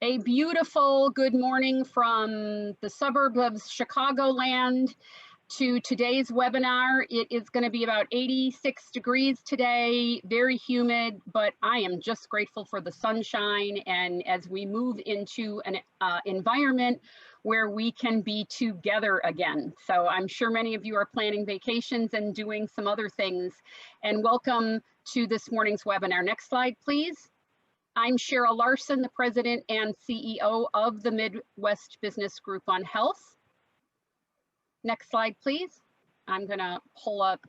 A beautiful good morning from the suburb of Chicagoland to today's webinar. It is going to be about 86 degrees today, very humid, but I am just grateful for the sunshine. And as we move into an environment where we can be together again. So I'm sure many of you are planning vacations and doing some other things. And welcome to this morning's webinar. Next slide, please. I'm Cheryl Larson, the President and CEO of the Midwest Business Group on Health. Next slide, please. I'm going to pull up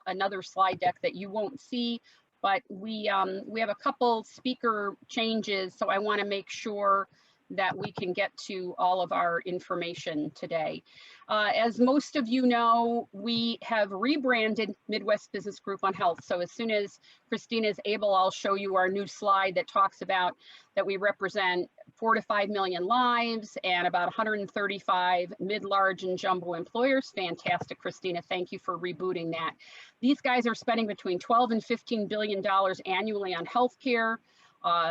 another slide deck that you won't see, but we have a couple speaker changes, so I want to make sure that we can get to all of our information today. As most of you know, we have rebranded Midwest Business Group on Health. So as soon as Christina is able, I'll show you our new slide that talks about that we represent 4 to 5 million lives and about 135 mid, large, and jumbo employers. Fantastic, Christina. Thank you for rebooting that. These guys are spending between $12 and $15 billion annually on healthcare.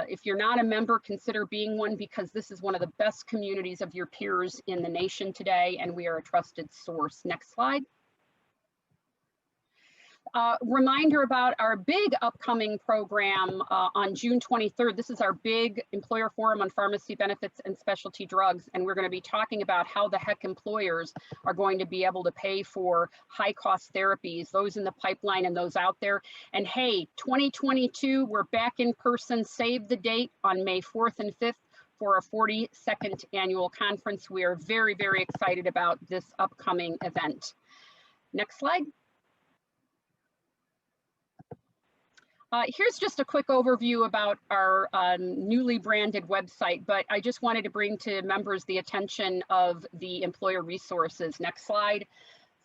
If you're not a member, consider being one, because this is one of the best communities of your peers in the nation today, and we are a trusted source. Next slide. Reminder about our big upcoming program on June 23rd. This is our big employer forum on pharmacy benefits and specialty drugs, and we're going to be talking about how the heck employers are going to be able to pay for high-cost therapies, those in the pipeline and those out there. And hey, 2022, we're back in person. Save the date on May 4th and 5th for our 42nd annual conference. We are very, very excited about this upcoming event. Next slide. Here's just a quick overview about our newly branded website, but I just wanted to bring to members the attention of the employer resources. Next slide.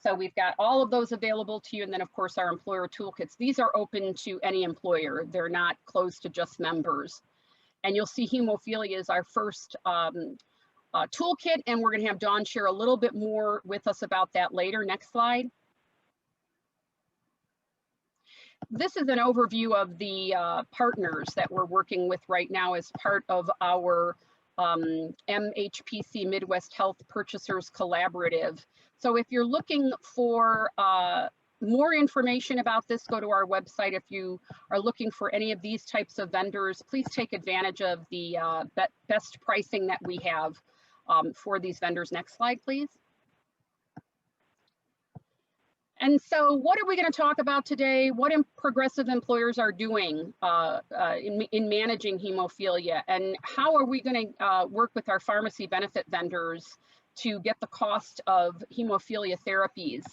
So we've got all of those available to you, and then of course our employer toolkits. These are open to any employer. They're not closed to just members. And you'll see hemophilia is our first toolkit, and we're going to have Dawn share a little bit more with us about that later. Next slide. This is an overview of the partners that we're working with right now as part of our MHPC Midwest Health Purchasers Collaborative. So if you're looking for more information about this, go to our website. If you are looking for any of these types of vendors, please take advantage of the best pricing that we have for these vendors. Next slide, please. And so what are we going to talk about today? What progressive employers are doing in managing hemophilia, and how are we going to work with our pharmacy benefit vendors to get the cost of hemophilia therapies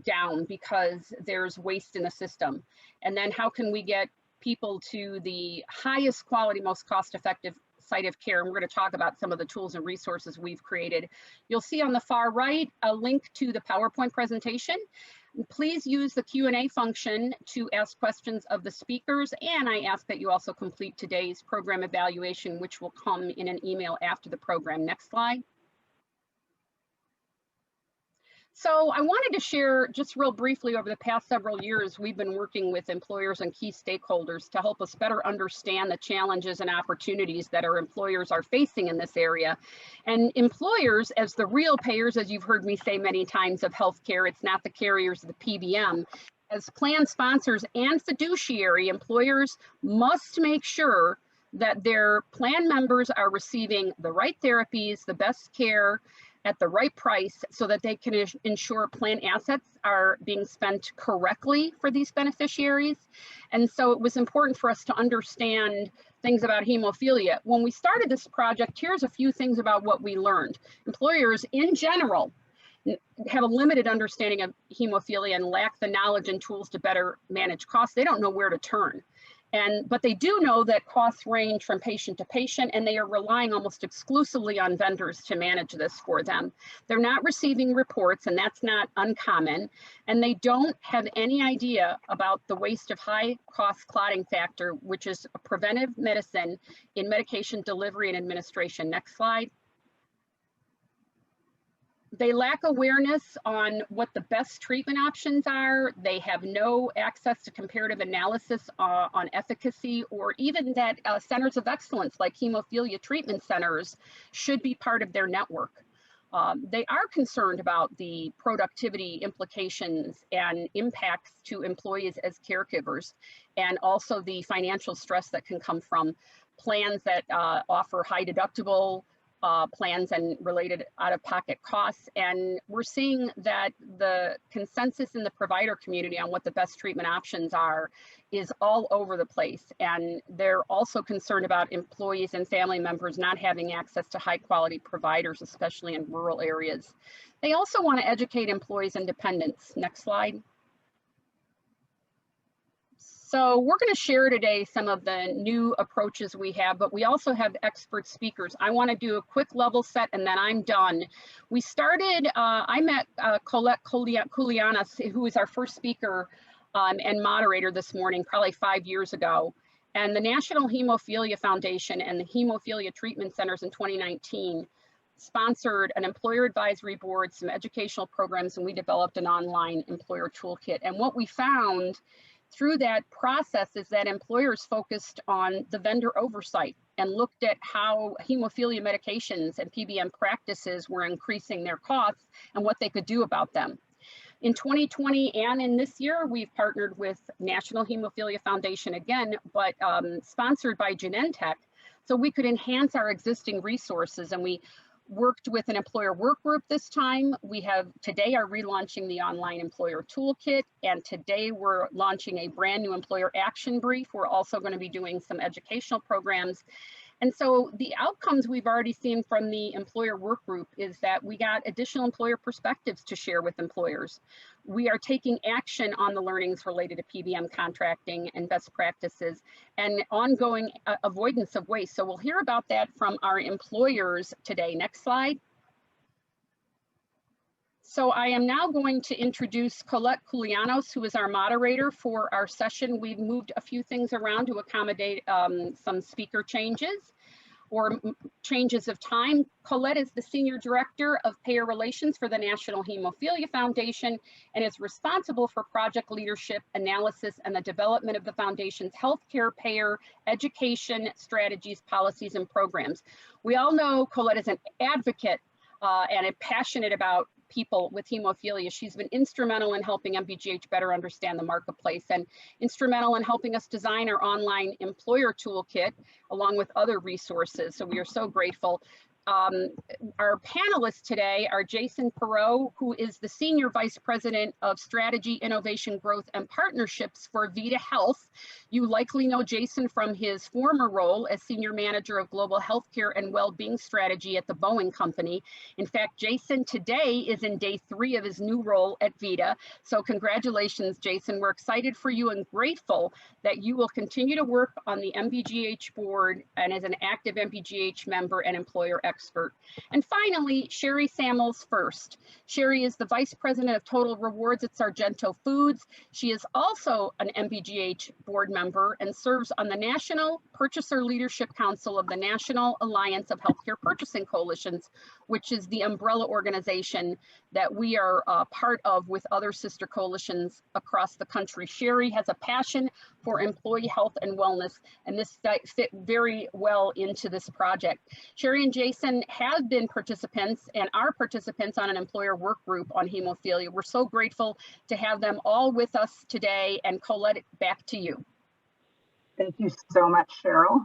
down, because there's waste in the system? And then how can we get people to the highest quality, most cost-effective site of care? And we're going to talk about some of the tools and resources we've created. You'll see on the far right a link to the PowerPoint presentation. Please use the Q&A function to ask questions of the speakers, and I ask that you also complete today's program evaluation, which will come in an email after the program. Next slide. So I wanted to share just real briefly, over the past several years, we've been working with employers and key stakeholders to help us better understand the challenges and opportunities that our employers are facing in this area. And employers, as the real payers, as you've heard me say many times, of healthcare, it's not the carriers, the PBM. As plan sponsors and fiduciary, employers must make sure that their plan members are receiving the right therapies, the best care, at the right price, so that they can ensure plan assets are being spent correctly for these beneficiaries. And so it was important for us to understand things about hemophilia. When we started this project, here's a few things about what we learned. Employers in general have a limited understanding of hemophilia and lack the knowledge and tools to better manage costs. They don't know where to turn. But they do know that costs range from patient to patient, and they are relying almost exclusively on vendors to manage this for them. They're not receiving reports, and that's not uncommon, and they don't have any idea about the waste of high-cost clotting factor, which is a preventive medicine in medication delivery and administration. Next slide. They lack awareness on what the best treatment options are. They have no access to comparative analysis on efficacy, or even that centers of excellence like hemophilia treatment centers should be part of their network. They are concerned about the productivity implications and impacts to employees as caregivers, and also the financial stress that can come from plans that offer high deductible plans and related out-of-pocket costs. And we're seeing that the consensus in the provider community on what the best treatment options are is all over the place. And they're also concerned about employees and family members not having access to high-quality providers, especially in rural areas. They also want to educate employees and dependents. Next slide. So we're going to share today some of the new approaches we have, but we also have expert speakers. I want to do a quick level set and then I'm done. We started, I met Colette Koulianos, who is our first speaker and moderator this morning, probably 5 years ago. And the National Hemophilia Foundation and the Hemophilia Treatment Centers in 2019 sponsored an employer advisory board, some educational programs, and we developed an online employer toolkit. And what we found through that process is that employers focused on the vendor oversight and looked at how hemophilia medications and PBM practices were increasing their costs and what they could do about them. In 2020 and in this year, we've partnered with National Hemophilia Foundation again, but sponsored by Genentech, so we could enhance our existing resources. And we worked with an employer work group this time. We today are relaunching the online employer toolkit, and today we're launching a brand new employer action brief. We're also going to be doing some educational programs. And so the outcomes we've already seen from the employer work group is that we got additional employer perspectives to share with employers. We are taking action on the learnings related to PBM contracting and best practices and ongoing avoidance of waste. So we'll hear about that from our employers today. Next slide. So I am now going to introduce Colette Koulianos, who is our moderator for our session. We've moved a few things around to accommodate some speaker changes or changes of time. Colette is the Senior Director of Payer Relations for the National Hemophilia Foundation and is responsible for project leadership, analysis, and the development of the Foundation's healthcare payer education strategies, policies, and programs. We all know Colette is an advocate and passionate about people with hemophilia. She's been instrumental in helping MBGH better understand the marketplace and instrumental in helping us design our online employer toolkit along with other resources. So we are so grateful. Our panelists today are Jason Perot, who is the Senior Vice President of Strategy, Innovation, Growth, and Partnerships for Vita Health. You likely know Jason from his former role as Senior Manager of Global Healthcare and Wellbeing Strategy at the Boeing Company. In fact, Jason today is in day 3 of his new role at Vita. So congratulations, Jason. We're excited for you and grateful that you will continue to work on the MBGH board and as an active MBGH member and employer expert. And finally, Sherry Samuels first. Sherry is the Vice President of Total Rewards at Sargento Foods. She is also an MBGH board member and serves on the National Purchaser Leadership Council of the National Alliance of Healthcare Purchasing Coalitions, which is the umbrella organization that we are part of with other sister coalitions across the country. Sherry has a passion for employee health and wellness, and this fit very well into this project. Sherry and Jason have been participants and are participants on an employer work group on hemophilia. We're so grateful to have them all with us today. And Colette, back to you. Thank you so much, Cheryl.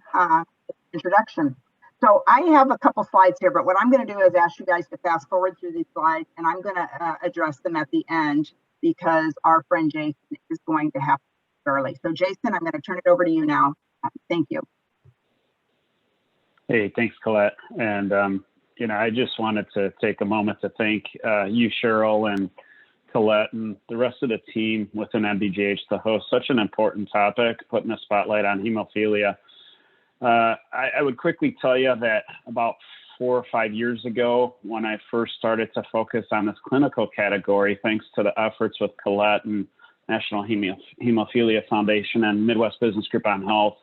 Introduction. So I have a couple slides here, but what I'm going to do is ask you guys to fast forward through these slides, and I'm going to address them at the end because our friend Jason is going to have to early. So Jason, I'm going to turn it over to you now. Thank you. Hey, thanks, Colette. And, I just wanted to take a moment to thank you, Cheryl, and Colette, and the rest of the team within MBGH to host such an important topic, putting a spotlight on hemophilia. I would quickly tell you that about 4 or 5 years ago, when I first started to focus on this clinical category, thanks to the efforts with Colette and National Hemophilia Foundation and Midwest Business Group on Health,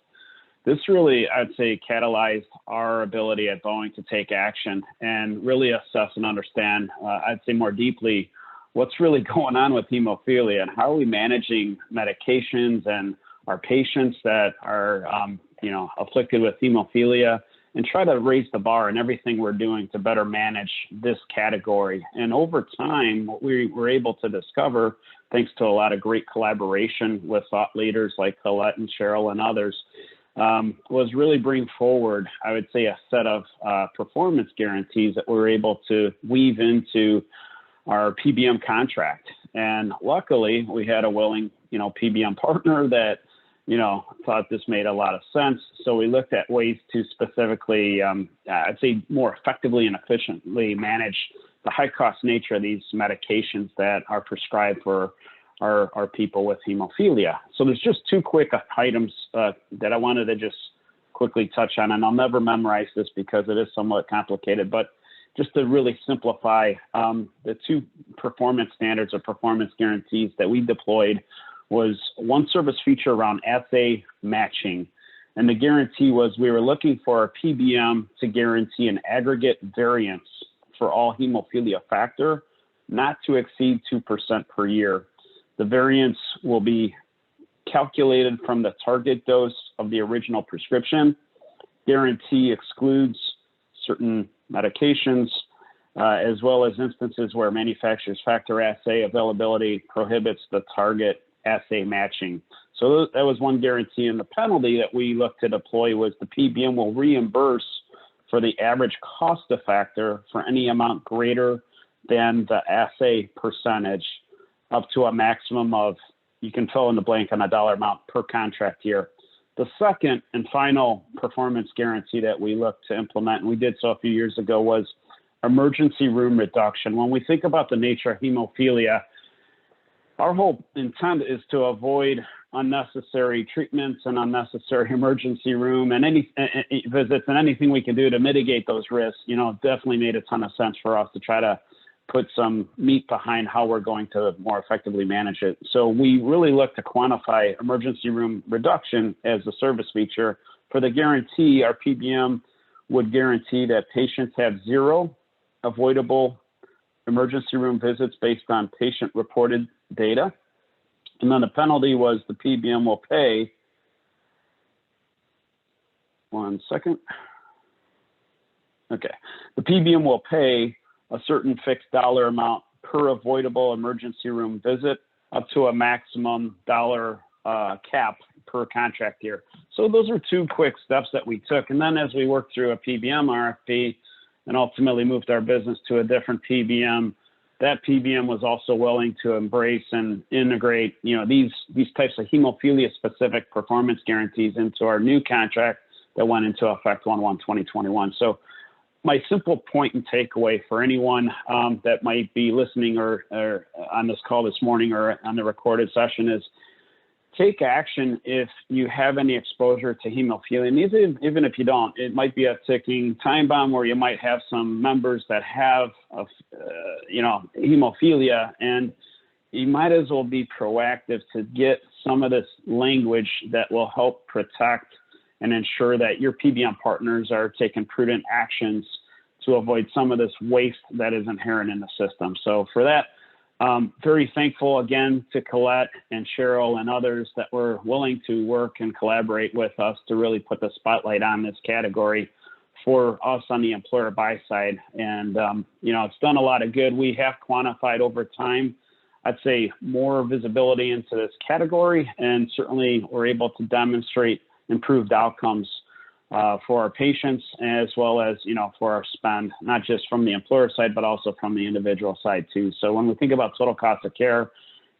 this really, I'd say, catalyzed our ability at Boeing to take action and really assess and understand, I'd say more deeply, what's really going on with hemophilia and how are we managing medications and our patients that are, afflicted with hemophilia, and try to raise the bar in everything we're doing to better manage this category. And over time, what we were able to discover, thanks to a lot of great collaboration with thought leaders like Colette and Cheryl and others, was really bring forward, I would say, a set of performance guarantees that we were able to weave into our PBM contract. And luckily, we had a willing, PBM partner that, thought this made a lot of sense. So we looked at ways to specifically, I'd say, more effectively and efficiently manage the high-cost nature of these medications that are prescribed for our people with hemophilia. So there's just two quick items that I wanted to just quickly touch on, and I'll never memorize this because it is somewhat complicated, but just to really simplify, the two performance standards or performance guarantees that we deployed was one service feature around assay matching. And the guarantee was we were looking for our PBM to guarantee an aggregate variance for all hemophilia factor, not to exceed 2% per year. The variance will be calculated from the target dose of the original prescription. Guarantee excludes certain medications, as well as instances where manufacturer's factor assay availability prohibits the target assay matching. So that was one guarantee. And the penalty that we looked to deploy was the PBM will reimburse for the average cost of factor for any amount greater than the assay percentage, up to a maximum of, you can fill in the blank on a dollar amount per contract year. The second and final performance guarantee that we looked to implement, and we did so a few years ago, was emergency room reduction. When we think about the nature of hemophilia, our whole intent is to avoid unnecessary treatments and unnecessary emergency room and any visits, and anything we can do to mitigate those risks, definitely made a ton of sense for us to try to put some meat behind how we're going to more effectively manage it. So we really look to quantify emergency room reduction as a service feature. For the guarantee, our PBM would guarantee that patients have 0 avoidable emergency room visits based on patient-reported data. And then the penalty was the PBM will pay, one second. Okay, the PBM will pay a certain fixed dollar amount per avoidable emergency room visit, up to a maximum dollar cap per contract year. So those are two quick steps that we took. And then as we worked through a PBM RFP and ultimately moved our business to a different PBM, that PBM was also willing to embrace and integrate, these types of hemophilia specific performance guarantees into our new contract that went into effect 1/1/2021. So my simple point and takeaway for anyone that might be listening or on this call this morning or on the recorded session is take action if you have any exposure to hemophilia. And even if you don't, it might be a ticking time bomb where you might have some members that have, hemophilia, and you might as well be proactive to get some of this language that will help protect and ensure that your PBM partners are taking prudent actions to avoid some of this waste that is inherent in the system. So for that, very thankful again to Colette and Cheryl and others that were willing to work and collaborate with us to really put the spotlight on this category for us on the employer buy side. And, it's done a lot of good. We have quantified over time, I'd say, more visibility into this category, and certainly we're able to demonstrate improved outcomes for our patients, as well as, for our spend, not just from the employer side, but also from the individual side too. So when we think about total cost of care,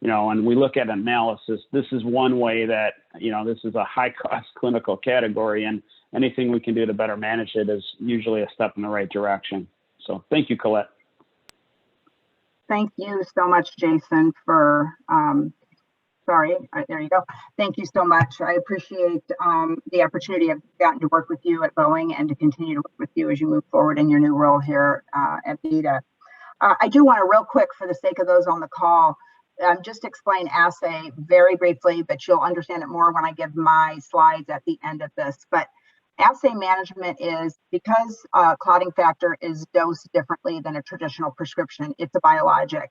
and we look at analysis, this is one way that, this is a high cost clinical category, and anything we can do to better manage it is usually a step in the right direction. So thank you, Colette. Thank you so much, Jason, for, there you go. Thank you so much. I appreciate the opportunity I've gotten to work with you at Boeing and to continue to work with you as you move forward in your new role here at VITA. I do want to real quick, for the sake of those on the call, just explain assay very briefly, but you'll understand it more when I give my slides at the end of this. But assay management is because clotting factor is dosed differently than a traditional prescription. It's a biologic.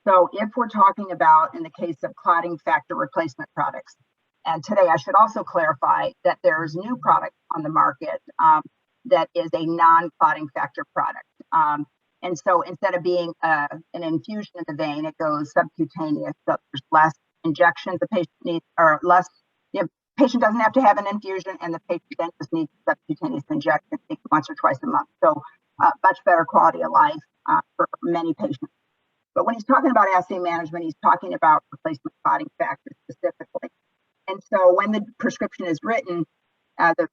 So if we're talking about, in the case of clotting factor replacement products, and today I should also clarify that there's new product on the market that is a non-clotting factor product. And so instead of being an infusion in the vein, it goes subcutaneous. So there's less injections the patient needs, or less, the patient doesn't have to have an infusion, and the patient then just needs subcutaneous injection once or twice a month. So much better quality of life for many patients. But when he's talking about assay management, he's talking about replacement clotting factors specifically. And so when the prescription is written, the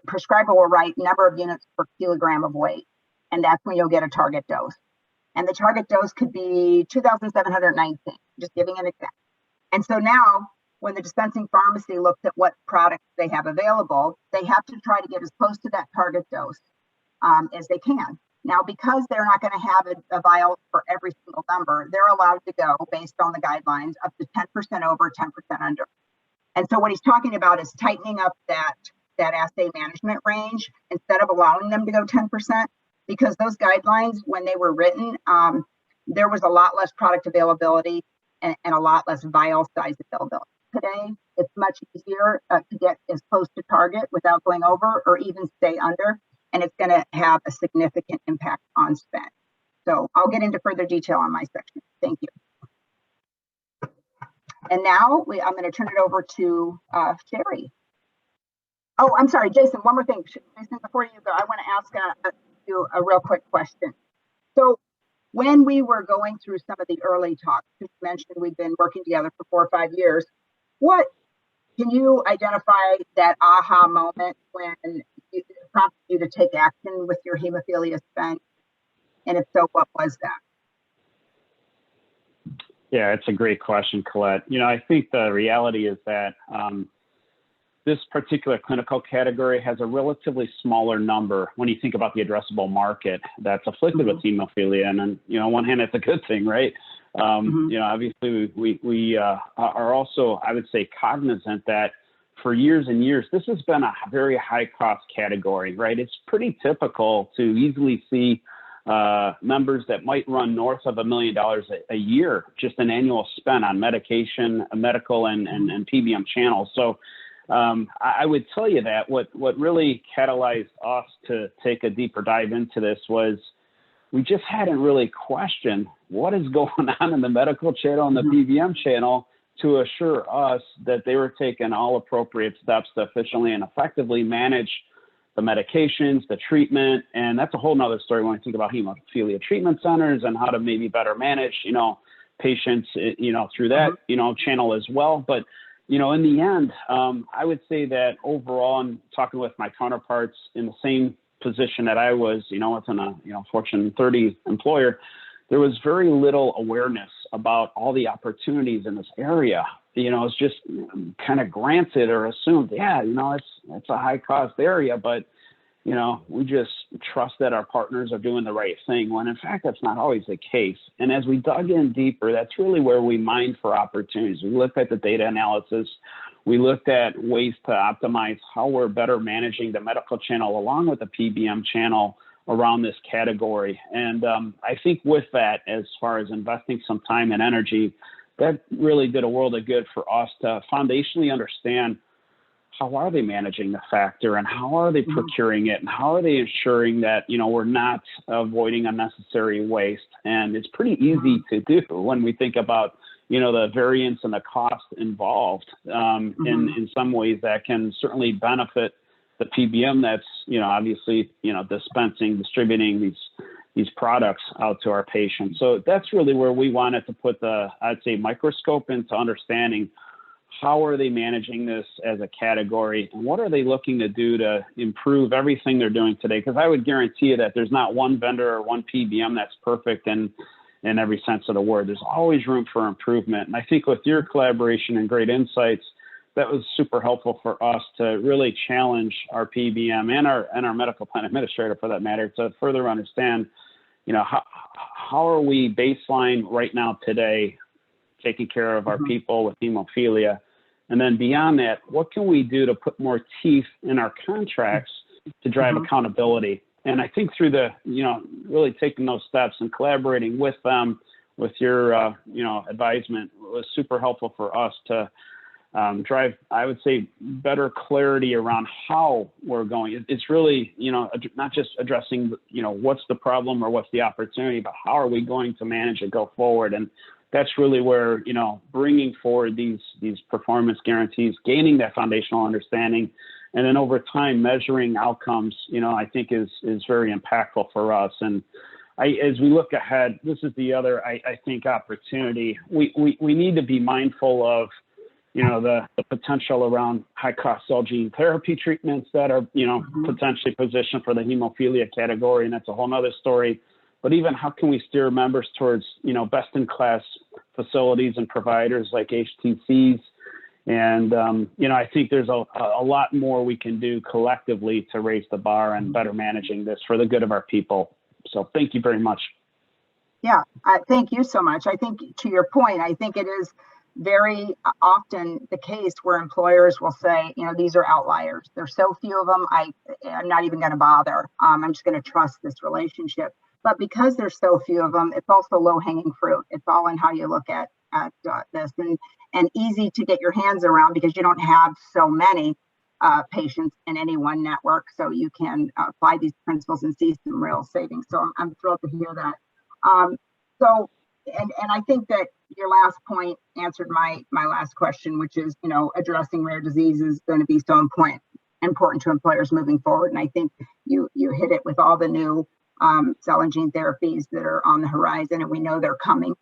prescriber will write number of units per kilogram of weight, and that's when you'll get a target dose. And the target dose could be 2,719, just giving an example. And so now, when the dispensing pharmacy looks at what products they have available, they have to try to get as close to that target dose as they can. Now, because they're not going to have a vial for every single number, they're allowed to go, based on the guidelines, up to 10% over, 10% under. And so what he's talking about is tightening up that assay management range instead of allowing them to go 10%, because those guidelines, when they were written, there was a lot less product availability and a lot less vial size availability. Today, it's much easier to get as close to target without going over or even stay under, and it's going to have a significant impact on spend. So I'll get into further detail on my section. Thank you. And now I'm going to turn it over to Sherry. Oh, I'm sorry, Jason, one more thing. Jason, before you go, I want to ask you a real quick question. So when we were going through some of the early talks, you mentioned we've been working together for 4 or 5 years. What can you identify that aha moment when it prompted you to take action with your hemophilia spend? And if so, what was that? Yeah, it's a great question, Colette. You know, I think the reality is that this particular clinical category has a relatively smaller number when you think about the addressable market that's afflicted with hemophilia. And you know, on one hand, it's a good thing, right? You know, obviously we are also, I would say, cognizant that for years and years, this has been a very high cost category, right? It's pretty typical to easily see numbers that might run north of $1 million a year, just an annual spend on medication, medical and PBM channels. So I would tell you that what really catalyzed us to take a deeper dive into this was we just hadn't really questioned what is going on in the medical channel and the PBM channel to assure us that they were taking all appropriate steps to efficiently and effectively manage the medications, the treatment. And that's a whole nother story when we think about hemophilia treatment centers and how to maybe better manage, you know, patients, you know, through that, you know, channel as well. But, you know, in the end, I would say that overall, I'm talking with my counterparts in the same position that I was, you know, within a, you know, Fortune 30 employer, there was very little awareness about all the opportunities in this area. You know, it's just kind of granted or assumed, yeah, you know, it's a high cost area, but, you know, we just trust that our partners are doing the right thing, when in fact, that's not always the case. And as we dug in deeper, that's really where we mined for opportunities. We looked at the data analysis. We looked at ways to optimize how we're better managing the medical channel along with the PBM channel around this category. And I think with that, as far as investing some time and energy, that really did a world of good for us to foundationally understand how are they managing the factor and how are they procuring it and how are they ensuring that, you know, we're not avoiding unnecessary waste. And it's pretty easy to do when we think about, you know, the variance and the cost involved. In some ways that can certainly benefit the PBM that's, you know, obviously, you know, dispensing, distributing these products out to our patients. So that's really where we wanted to put the, I'd say, microscope into understanding how are they managing this as a category and what are they looking to do to improve everything they're doing today? Because I would guarantee you that there's not one vendor or one PBM that's perfect in every sense of the word. There's always room for improvement. And I think with your collaboration and great insights, that was super helpful for us to really challenge our PBM and our medical plan administrator, for that matter, to further understand, you know, how are we baseline right now today taking care of our people with hemophilia. And then beyond that, what can we do to put more teeth in our contracts to drive accountability? And I think through the, really taking those steps and collaborating with them, with your, advisement was super helpful for us to drive, I would say, better clarity around how we're going. It's really, not just addressing, what's the problem or what's the opportunity, but how are we going to manage it go forward? And that's really where, bringing forward these performance guarantees, gaining that foundational understanding, and then over time measuring outcomes, I think is very impactful for us. And as we look ahead, this is the other, I think, opportunity. We need to be mindful of, the potential around high-cost cell gene therapy treatments that are, potentially positioned for the hemophilia category, and that's a whole nother story. But even how can we steer members towards, best-in-class facilities and providers like HTCs? And, I think there's a lot more we can do collectively to raise the bar and better managing this for the good of our people. So thank you very much. Yeah, thank you so much. I think to your point, I think it is very often the case where employers will say, these are outliers. There's so few of them, I'm not even going to bother. I'm just going to trust this relationship. But because there's so few of them, it's also low-hanging fruit. It's all in how you look at this, and easy to get your hands around because you don't have so many patients in any one network, so you can apply these principles and see some real savings. So I'm thrilled to hear that. And I think that your last point answered my last question, which is, addressing rare disease is going to be so important to employers moving forward. And I think you hit it with all the new cell and gene therapies that are on the horizon, and we know they're coming.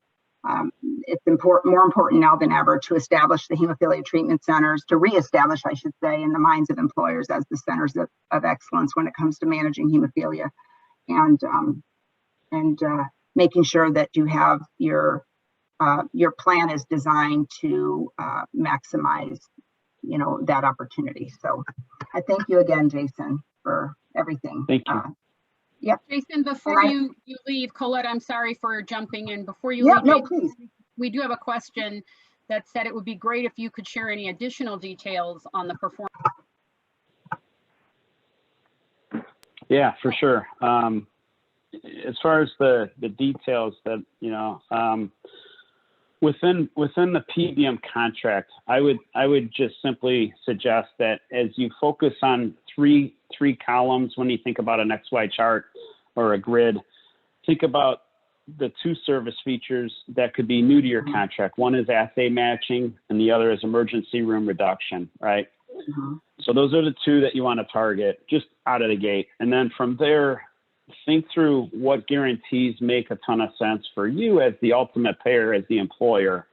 It's more important now than ever to establish the hemophilia treatment centers, to reestablish, I should say, in the minds of employers as the centers of excellence when it comes to managing hemophilia, and making sure that you have your plan is designed to maximize, that opportunity. So I thank you again, Jason, for everything. Thank you. Yeah. Jason, before you leave, Colette, I'm sorry for jumping in. Before you leave, no, Jason, please. We do have a question that said it would be great if you could share any additional details on the performance. Yeah, for sure. As far as the details that, within the PBM contract, I would just simply suggest that as you focus on three columns, when you think about an XY chart or a grid, think about the two service features that could be new to your contract. One is assay matching and the other is emergency room reduction, right? So those are the two that you want to target just out of the gate. And then from there, think through what guarantees make a ton of sense for you as the ultimate payer, as the employer,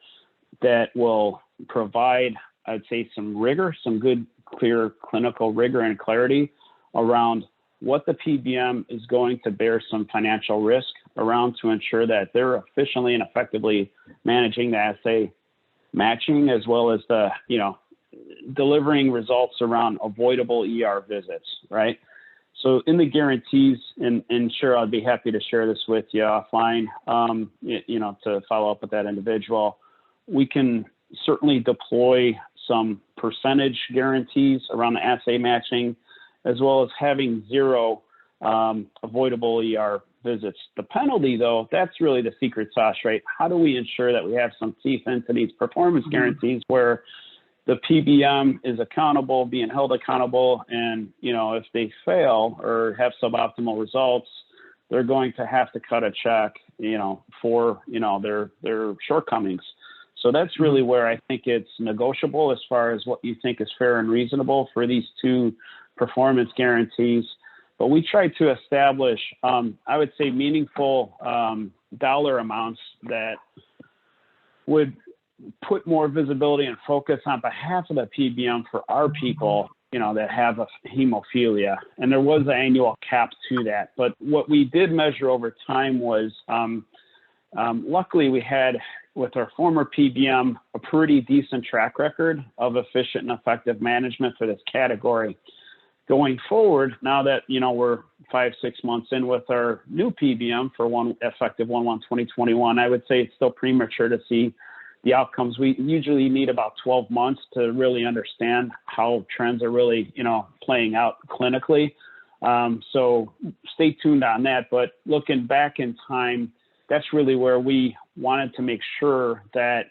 that will provide, I'd say, some rigor, some good, clear clinical rigor and clarity around what the PBM is going to bear some financial risk around to ensure that they're efficiently and effectively managing the assay matching, as well as the, delivering results around avoidable ER visits, right? So in the guarantees, and sure, I'd be happy to share this with you offline, to follow up with that individual. We can certainly deploy some percentage guarantees around the assay matching, as well as having zero avoidable ER visits. The penalty, though, that's really the secret sauce, right? How do we ensure that we have some teeth into these performance guarantees where the PBM is accountable, being held accountable, and if they fail or have suboptimal results, they're going to have to cut a check, for their shortcomings. So that's really where I think it's negotiable as far as what you think is fair and reasonable for these two performance guarantees. But we try to establish, I would say, meaningful dollar amounts that would put more visibility and focus on behalf of the PBM for our people, that have a hemophilia. And there was an annual cap to that. But what we did measure over time was, luckily we had, with our former PBM, a pretty decent track record of efficient and effective management for this category. Going forward, now that, we're 5-6 months in with our new PBM for effective 1/1/2021, I would say it's still premature to see the outcomes. We usually need about 12 months to really understand how trends are really, playing out clinically. So stay tuned on that. But looking back in time, that's really where we wanted to make sure that,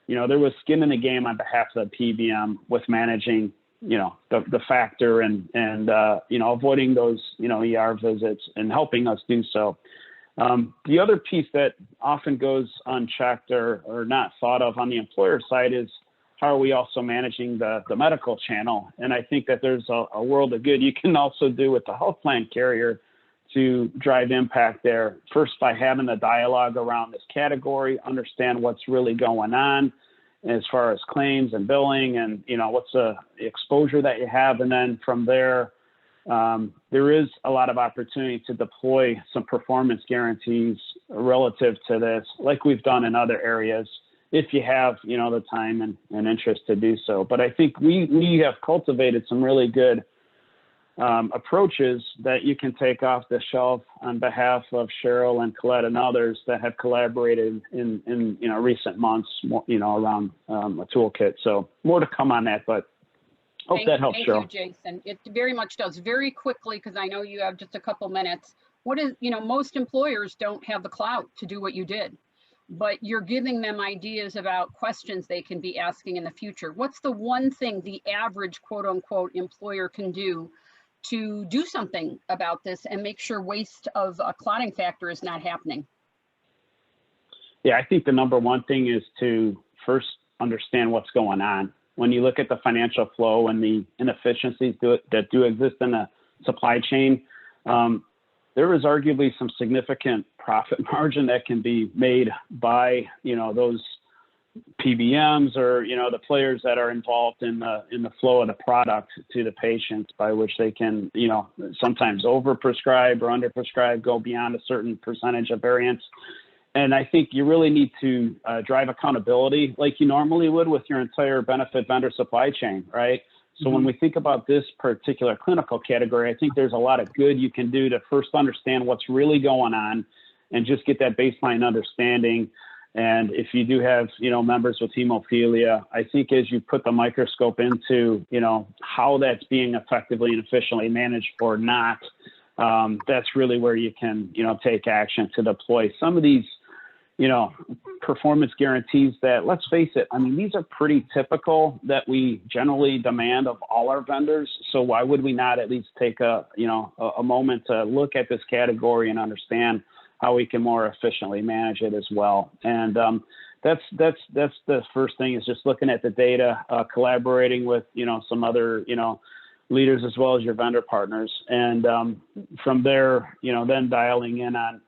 there was skin in the game on behalf of the PBM with managing, the factor and avoiding those, ER visits and helping us do so. The other piece that often goes unchecked or not thought of on the employer side is how are we also managing the medical channel? And I think that there's a world of good you can also do with the health plan carrier to drive impact there. First, by having a dialogue around this category, understand what's really going on as far as claims and billing and, what's the exposure that you have. And then from there, there is a lot of opportunity to deploy some performance guarantees relative to this, like we've done in other areas, if you have, the time and interest to do so. But I think we have cultivated some really good approaches that you can take off the shelf on behalf of Cheryl and Colette and others that have collaborated in recent months, around a toolkit. So more to come on that, but hope that helps, Cheryl. Thank you, Jason. It very much does. Very quickly, because I know you have just a couple minutes. What is, most employers don't have the clout to do what you did, but you're giving them ideas about questions they can be asking in the future. What's the one thing the average quote unquote employer can do to do something about this and make sure waste of a clotting factor is not happening? Yeah, I think the number one thing is to first understand what's going on. When you look at the financial flow and the inefficiencies that do exist in the supply chain, there is arguably some significant profit margin that can be made by, those PBMs or, the players that are involved in the flow of the product to the patients, by which they can, sometimes overprescribe or underprescribe, go beyond a certain percentage of variance. And I think you really need to drive accountability like you normally would with your entire benefit vendor supply chain, right? So when we think about this particular clinical category, I think there's a lot of good you can do to first understand what's really going on and just get that baseline understanding. And if you do have, members with hemophilia, I think as you put the microscope into, how that's being effectively and efficiently managed or not, that's really where you can, take action to deploy some of these, performance guarantees that, let's face it, I mean, these are pretty typical that we generally demand of all our vendors. So why would we not at least take a moment to look at this category and understand how we can more efficiently manage it as well? And that's the first thing, is just looking at the data, collaborating with, some other, leaders as well as your vendor partners. And from there, then dialing in on,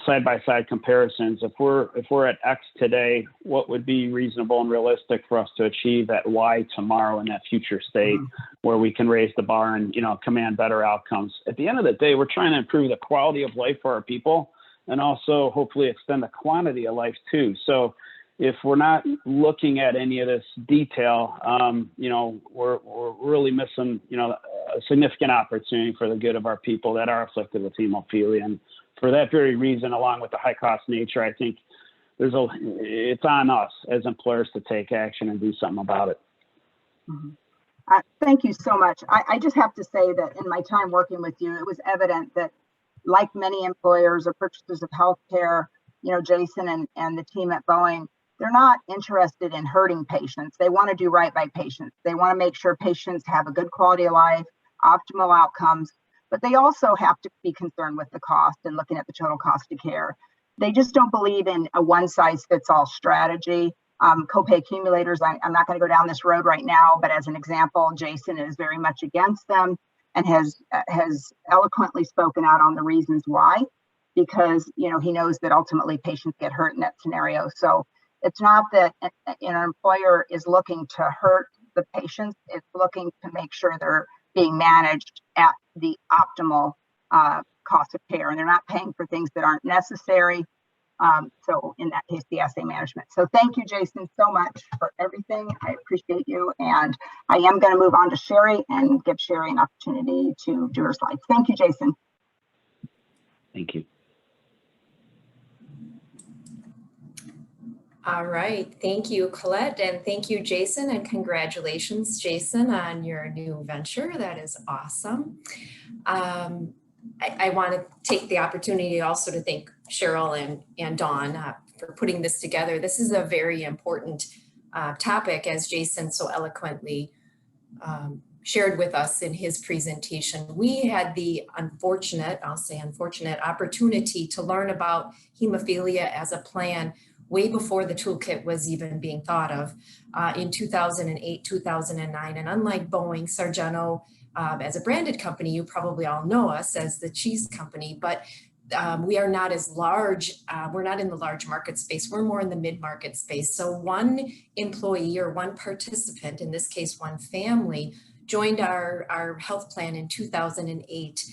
side-by-side comparisons. If we're at X today, what would be reasonable and realistic for us to achieve at Y tomorrow in that future state where we can raise the bar and, command better outcomes? At the end of the day, we're trying to improve the quality of life for our people and also hopefully extend the quantity of life too. So if we're not looking at any of this detail, we're really missing, a significant opportunity for the good of our people that are afflicted with hemophilia. And for that very reason, along with the high cost nature, I think it's on us as employers to take action and do something about it. Thank you so much. I just have to say that in my time working with you, it was evident that, like many employers or purchasers of healthcare, Jason and the team at Boeing, they're not interested in hurting patients. They want to do right by patients. They want to make sure patients have a good quality of life, optimal outcomes, but they also have to be concerned with the cost and looking at the total cost of care. They just don't believe in a one-size-fits-all strategy. Copay accumulators, I'm not going to go down this road right now, but as an example, Jason is very much against them and has eloquently spoken out on the reasons why, because he knows that ultimately patients get hurt in that scenario. So it's not that an employer is looking to hurt the patients, it's looking to make sure they're being managed at the optimal cost of care, and they're not paying for things that aren't necessary. So in that case, the assay management. So thank you, Jason, so much for everything. I appreciate you. And I am going to move on to Sherry and give Sherry an opportunity to do her slides. Thank you, Jason. Thank you. All right, thank you, Colette, and thank you, Jason, and congratulations, Jason, on your new venture. That is awesome. I want to take the opportunity also to thank Cheryl and Dawn for putting this together. This is a very important topic, as Jason so eloquently shared with us in his presentation. We had the unfortunate, I'll say unfortunate, opportunity to learn about hemophilia as a plan way before the toolkit was even being thought of in 2008, 2009. And unlike Boeing, Sargento, as a branded company, you probably all know us as the cheese company, but we are not as large. We're not in the large market space. We're more in the mid-market space. So one employee or one participant, in this case, one family, joined our health plan in 2008.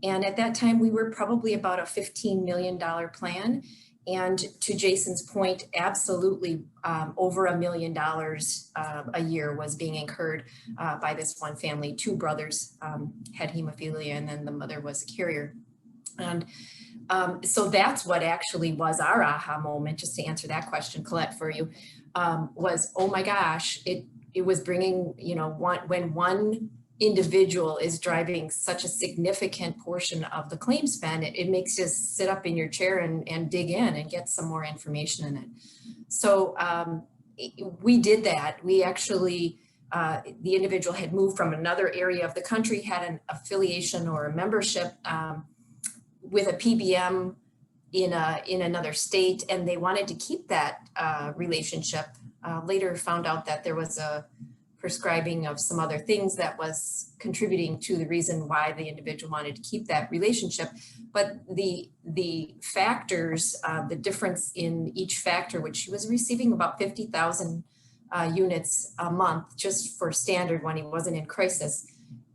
And at that time, we were probably about a $15 million plan. And to Jason's point, absolutely over $1 million a year was being incurred by this one family. Two brothers had hemophilia, and then the mother was a carrier. And so that's what actually was our aha moment, just to answer that question, Colette, for you, was, oh my gosh, it was bringing, you know, when one individual is driving such a significant portion of the claim spend, it makes you sit up in your chair and dig in and get some more information in it. So we did that. We actually, the individual had moved from another area of the country, had an affiliation or a membership with a PBM in another state, and they wanted to keep that relationship. Later found out that there was a prescribing of some other things that was contributing to the reason why the individual wanted to keep that relationship. But the factors, the difference in each factor, which she was receiving about 50,000 units a month just for standard when he wasn't in crisis.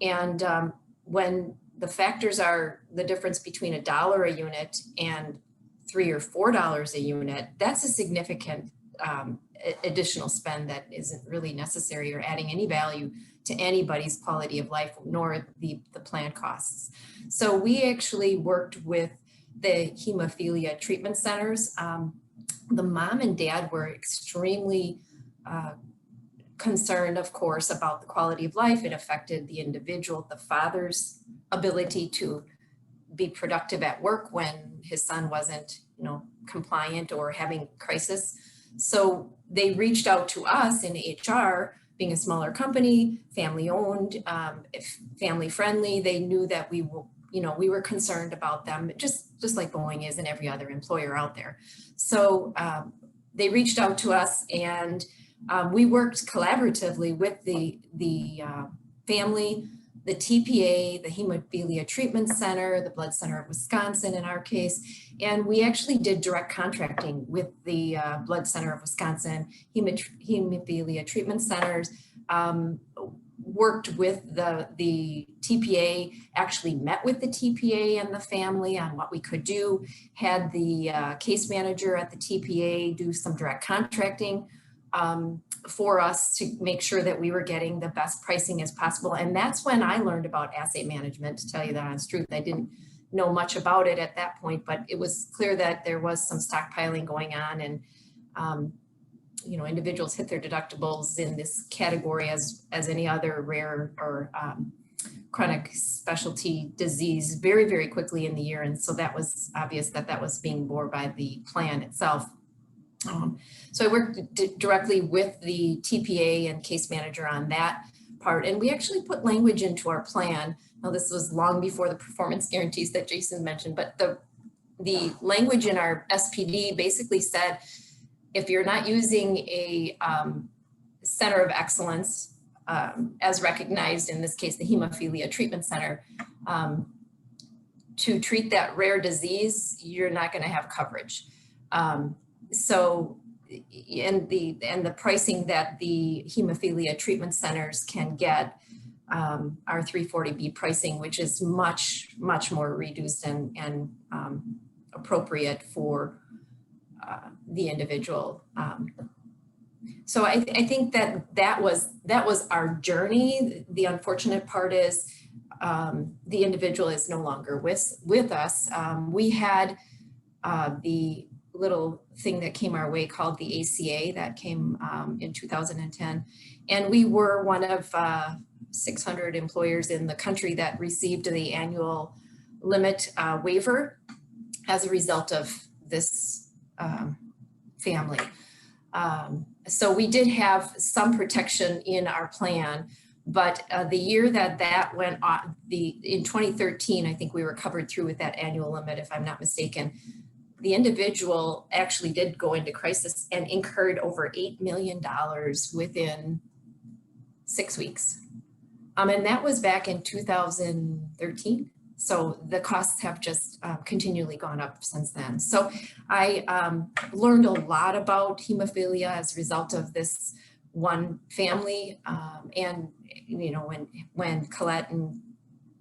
And when the factors are the difference between $1 a unit and $3 or $4 a unit, that's a significant additional spend that isn't really necessary or adding any value to anybody's quality of life, nor the plan costs. So we actually worked with the hemophilia treatment centers. The mom and dad were extremely concerned, of course, about the quality of life. It affected the individual, the father's ability to be productive at work when his son wasn't, you know, compliant or having crisis. So they reached out to us in HR, being a smaller company, family owned, family friendly. They knew that we were, you know, we were concerned about them, just like Boeing is and every other employer out there. So they reached out to us, and we worked collaboratively with the family, the TPA, the Hemophilia Treatment Center, the Blood Center of Wisconsin in our case, and we actually did direct contracting with the Blood Center of Wisconsin, Hemophilia Treatment Centers, worked with the TPA, actually met with the TPA and the family on what we could do, had the case manager at the TPA do some direct contracting for us to make sure that we were getting the best pricing as possible. And that's when I learned about assay management, to tell you the honest truth. I didn't know much about it at that point, but it was clear that there was some stockpiling going on, and you know, individuals hit their deductibles in this category as any other rare or chronic specialty disease very, very quickly in the year. And so that was obvious that that was being borne by the plan itself. So I worked directly with the TPA and case manager on that part, and we actually put language into our plan. Now, this was long before the performance guarantees that Jason mentioned, but the language in our SPD basically said, if you're not using a center of excellence, as recognized in this case, the Hemophilia Treatment Center, to treat that rare disease, you're not going to have coverage. So, and the pricing that the hemophilia treatment centers can get our 340B pricing, which is much more reduced and appropriate for the individual. So I think that was our journey. The unfortunate part is the individual is no longer with us. We had the little thing that came our way called the ACA that came in 2010. And we were one of 600 employers in the country that received the annual limit waiver as a result of this family. So we did have some protection in our plan, but the year that went on, in 2013, I think we were covered through with that annual limit, if I'm not mistaken. The individual actually did go into crisis and incurred over $8 million within 6 weeks. And that was back in 2013. So the costs have just continually gone up since then. So I learned a lot about hemophilia as a result of this one family. And, you know, when Colette and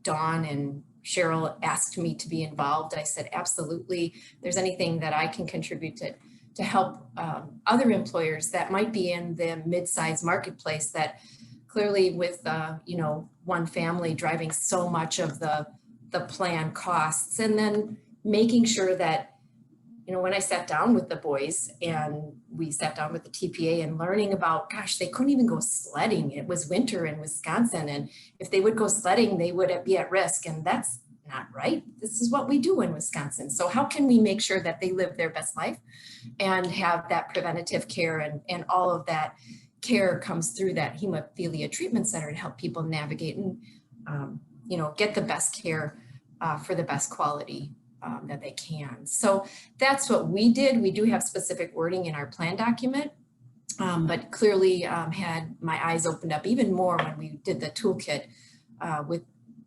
Dawn and Cheryl asked me to be involved, I said, absolutely. If there's anything that I can contribute to help other employers that might be in the mid-sized marketplace that clearly with, you know, one family driving so much of the plan costs, and then making sure that, you know, when I sat down with the boys and we sat down with the TPA and learning about, gosh, they couldn't even go sledding. It was winter in Wisconsin. And if they would go sledding, they would be at risk. And that's not right. This is what we do in Wisconsin. So how can we make sure that they live their best life and have that preventative care and all of that care comes through that Hemophilia Treatment Center to help people navigate and, you know, get the best care for the best quality that they can. So that's what we did. We do have specific wording in our plan document, but clearly had my eyes opened up even more when we did the toolkit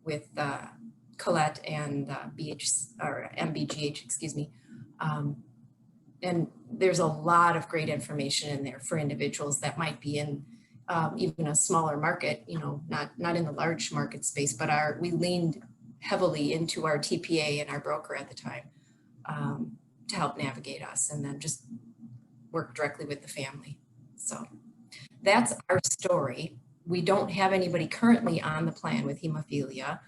with Colette and MBGH, excuse me. And there's a lot of great information in there for individuals that might be in even a smaller market, you know, not in the large market space, but we leaned heavily into our TPA and our broker at the time to help navigate us, and then just work directly with the family. So that's our story. We don't have anybody currently on the plan with hemophilia.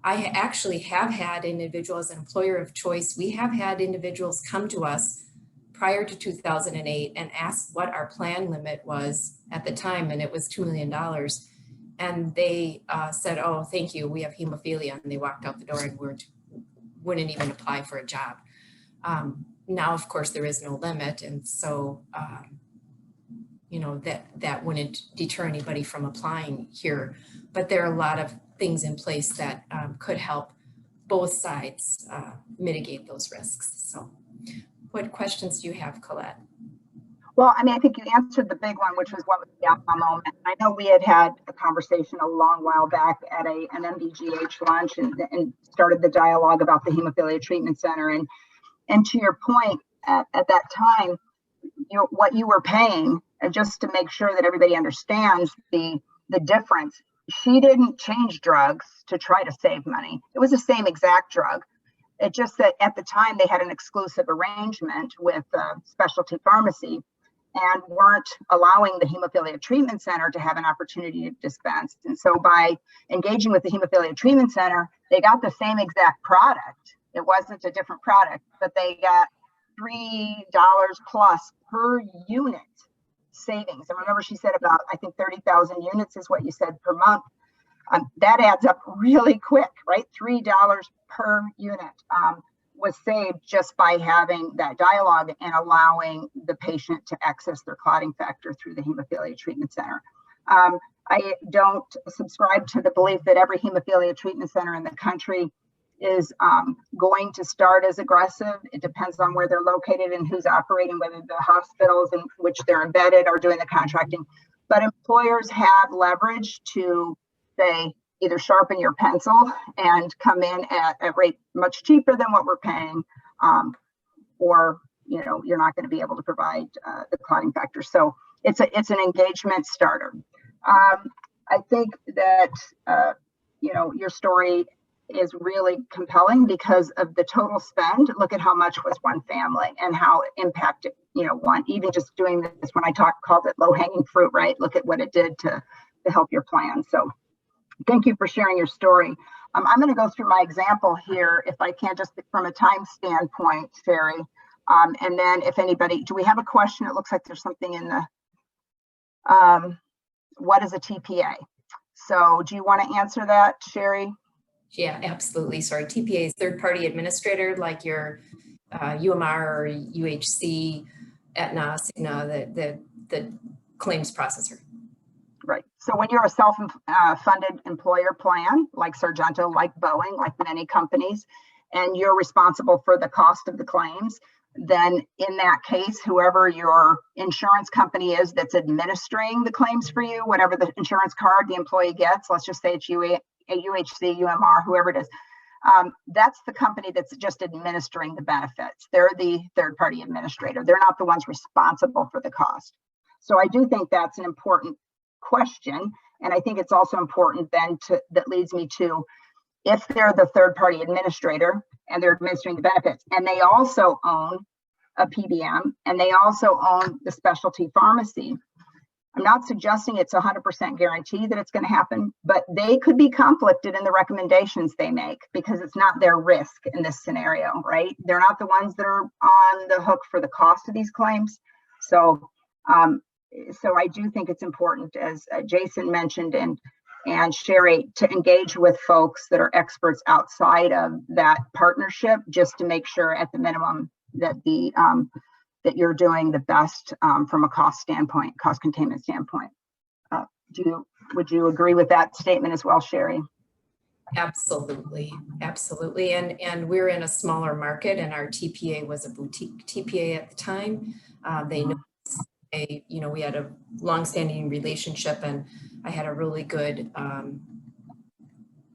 I actually have had individuals, an employer of choice. We have had individuals come to us prior to 2008 and ask what our plan limit was at the time, and it was $2 million. And they said, oh, thank you, we have hemophilia, and they walked out the door and wouldn't even apply for a job. Now, of course, there is no limit, and so, you know, that wouldn't deter anybody from applying here. But there are a lot of things in place that could help both sides mitigate those risks. So what questions do you have, Colette? Well, I mean, I think you answered the big one, which was what was the aha moment. I know we had a conversation a long while back at an MBGH lunch and started the dialogue about the Hemophilia Treatment Center. And to your point, at that time, what you were paying, and just to make sure that everybody understands the difference, she didn't change drugs to try to save money. It was the same exact drug. It just that at the time they had an exclusive arrangement with a specialty pharmacy and weren't allowing the Hemophilia Treatment Center to have an opportunity to dispense. And so by engaging with the Hemophilia Treatment Center, they got the same exact product. It wasn't a different product, but they got $3 plus per unit savings. And remember, she said about, I think 30,000 units is what you said per month. That adds up really quick, right? $3 per unit was saved just by having that dialogue and allowing the patient to access their clotting factor through the Hemophilia Treatment Center. I don't subscribe to the belief that every Hemophilia Treatment Center in the country is going to start as aggressive. It depends on where they're located and who's operating, whether the hospitals in which they're embedded are doing the contracting. But employers have leverage to say, either sharpen your pencil and come in at a rate much cheaper than what we're paying, or you're not going to be able to provide the clotting factor. So it's an engagement starter. I think that your story is really compelling because of the total spend. Look at how much was one family and how it impacted one. Even just doing this, when I called it low-hanging fruit, right? Look at what it did to help your plan. So thank you for sharing your story. I'm going to go through my example here, if I can, just from a time standpoint, Sherry. And then if anybody, do we have a question? It looks like there's something in the, what is a TPA? So do you want to answer that, Sherry? Yeah, absolutely. Sorry, TPA is third-party administrator, like your UMR or UHC, Aetna, Cigna, the claims processor. Right. So when you're a self-funded employer plan, like Sargento, like Boeing, like many companies, and you're responsible for the cost of the claims, then in that case, whoever your insurance company is that's administering the claims for you, whatever the insurance card the employee gets, let's just say it's UHC, UMR, whoever it is, that's the company that's just administering the benefits. They're the third-party administrator. They're not the ones responsible for the cost. So I do think that's an important question. And I think it's also important then that leads me to, if they're the third-party administrator and they're administering the benefits, and they also own a PBM, and they also own the specialty pharmacy, I'm not suggesting it's 100% guarantee that it's going to happen, but they could be conflicted in the recommendations they make because it's not their risk in this scenario, right? They're not the ones that are on the hook for the cost of these claims. So, so I do think it's important, as Jason mentioned and Sherry, to engage with folks that are experts outside of that partnership, just to make sure at the minimum that the that you're doing the best from a cost standpoint, cost containment standpoint. Would you agree with that statement as well, Sherry? Absolutely, absolutely. And we're in a smaller market, and our TPA was a boutique TPA at the time. They know, you know, we had a long-standing relationship, and I had a really good,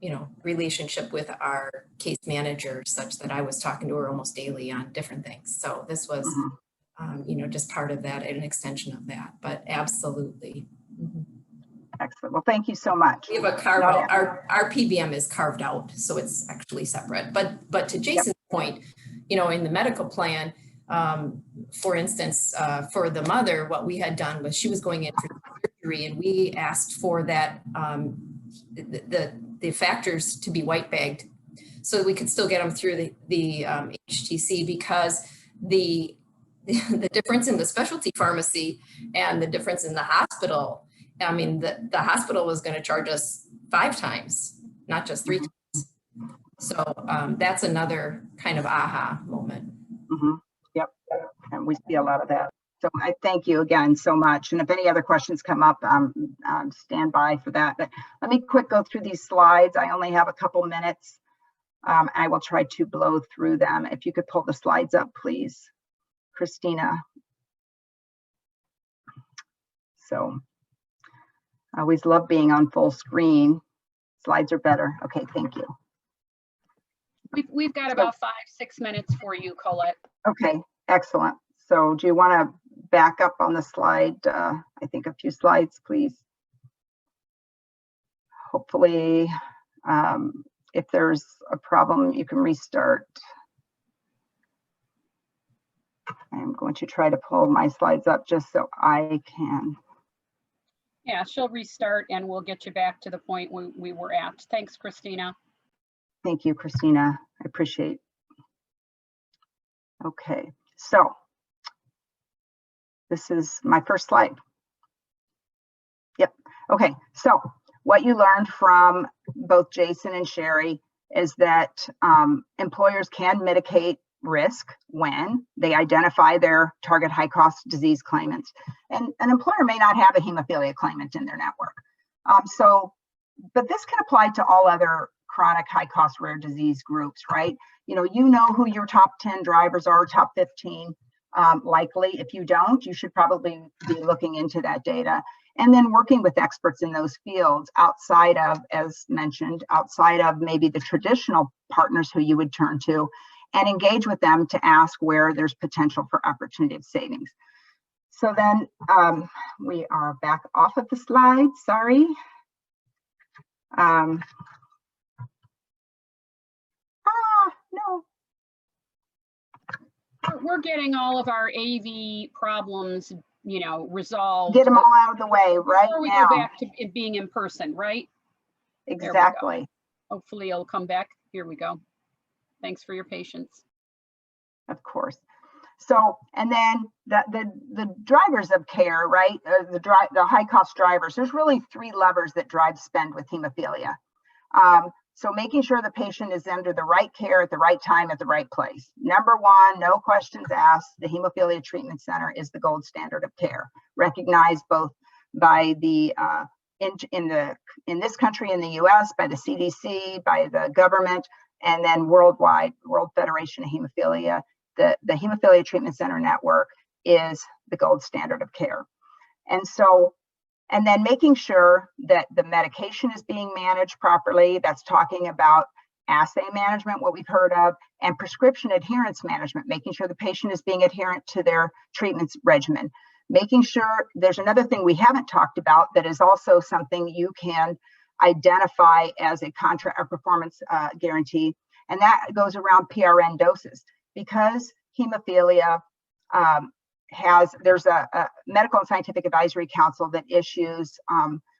you know, relationship with our case manager, such that I was talking to her almost daily on different things. So this was, you know, just part of that and an extension of that, but absolutely. Excellent. Well, thank you so much. We have a carve out. Our PBM is carved out, so it's actually separate. But to Jason's point, you know, in the medical plan, for instance, for the mother, what we had done was she was going in for surgery, and we asked for that the factors to be white bagged, so that we could still get them through the HTC, because the difference in the specialty pharmacy and the difference in the hospital, I mean, the hospital was going to charge us 5 times, not just 3 times. So that's another kind of aha moment. Yep, and we see a lot of that. So I thank you again so much. And if any other questions come up, stand by for that. But let me quick go through these slides. I only have a couple minutes. I will try to blow through them. If you could pull the slides up, please, Christina. So I always love being on full screen. Slides are better. Okay, thank you. We've got about 5-6 minutes for you, Colette. Okay, excellent. So do you want to back up on the slide? I think a few slides, please. Hopefully, if there's a problem, you can restart. I'm going to try to pull my slides up just so I can. Yeah, she'll restart and we'll get you back to the point we were at. Thanks, Christina. Thank you, Christina. I appreciate it. Okay, so this is my first slide. Yep. Okay, so what you learned from both Jason and Sherry is that employers can mitigate risk when they identify their target high cost disease claimants. And an employer may not have a hemophilia claimant in their network. But this can apply to all other chronic high cost rare disease groups, right? You know who your top 10 drivers are, top 15 likely. If you don't, you should probably be looking into that data. And then working with experts in those fields outside of, as mentioned, outside of maybe the traditional partners who you would turn to, and engage with them to ask where there's potential for opportunity of savings. So then we are back off of the slide, sorry. No. We're getting all of our AV problems, you know, resolved. Get them all out of the way right before we now. go back to it being in person, right? Exactly. Hopefully it'll come back. Here we go. Thanks for your patience. Of course. So, and then the drivers of care, right? The high cost drivers, there's really three levers that drive spend with hemophilia. So making sure the patient is under the right care at the right time at the right place. Number one, no questions asked, the Hemophilia Treatment Center is the gold standard of care, recognized both by the in this country, in the US, by the CDC, by the government, and then worldwide, World Federation of Hemophilia. The Hemophilia Treatment Center network is the gold standard of care. And so, and then making sure that the medication is being managed properly. That's talking about assay management, what we've heard of, and prescription adherence management, making sure the patient is being adherent to their treatments regimen. Making sure, there's another thing we haven't talked about that is also something you can identify as a contract or performance guarantee, and that goes around PRN doses. Because hemophilia there's a medical and scientific advisory council that issues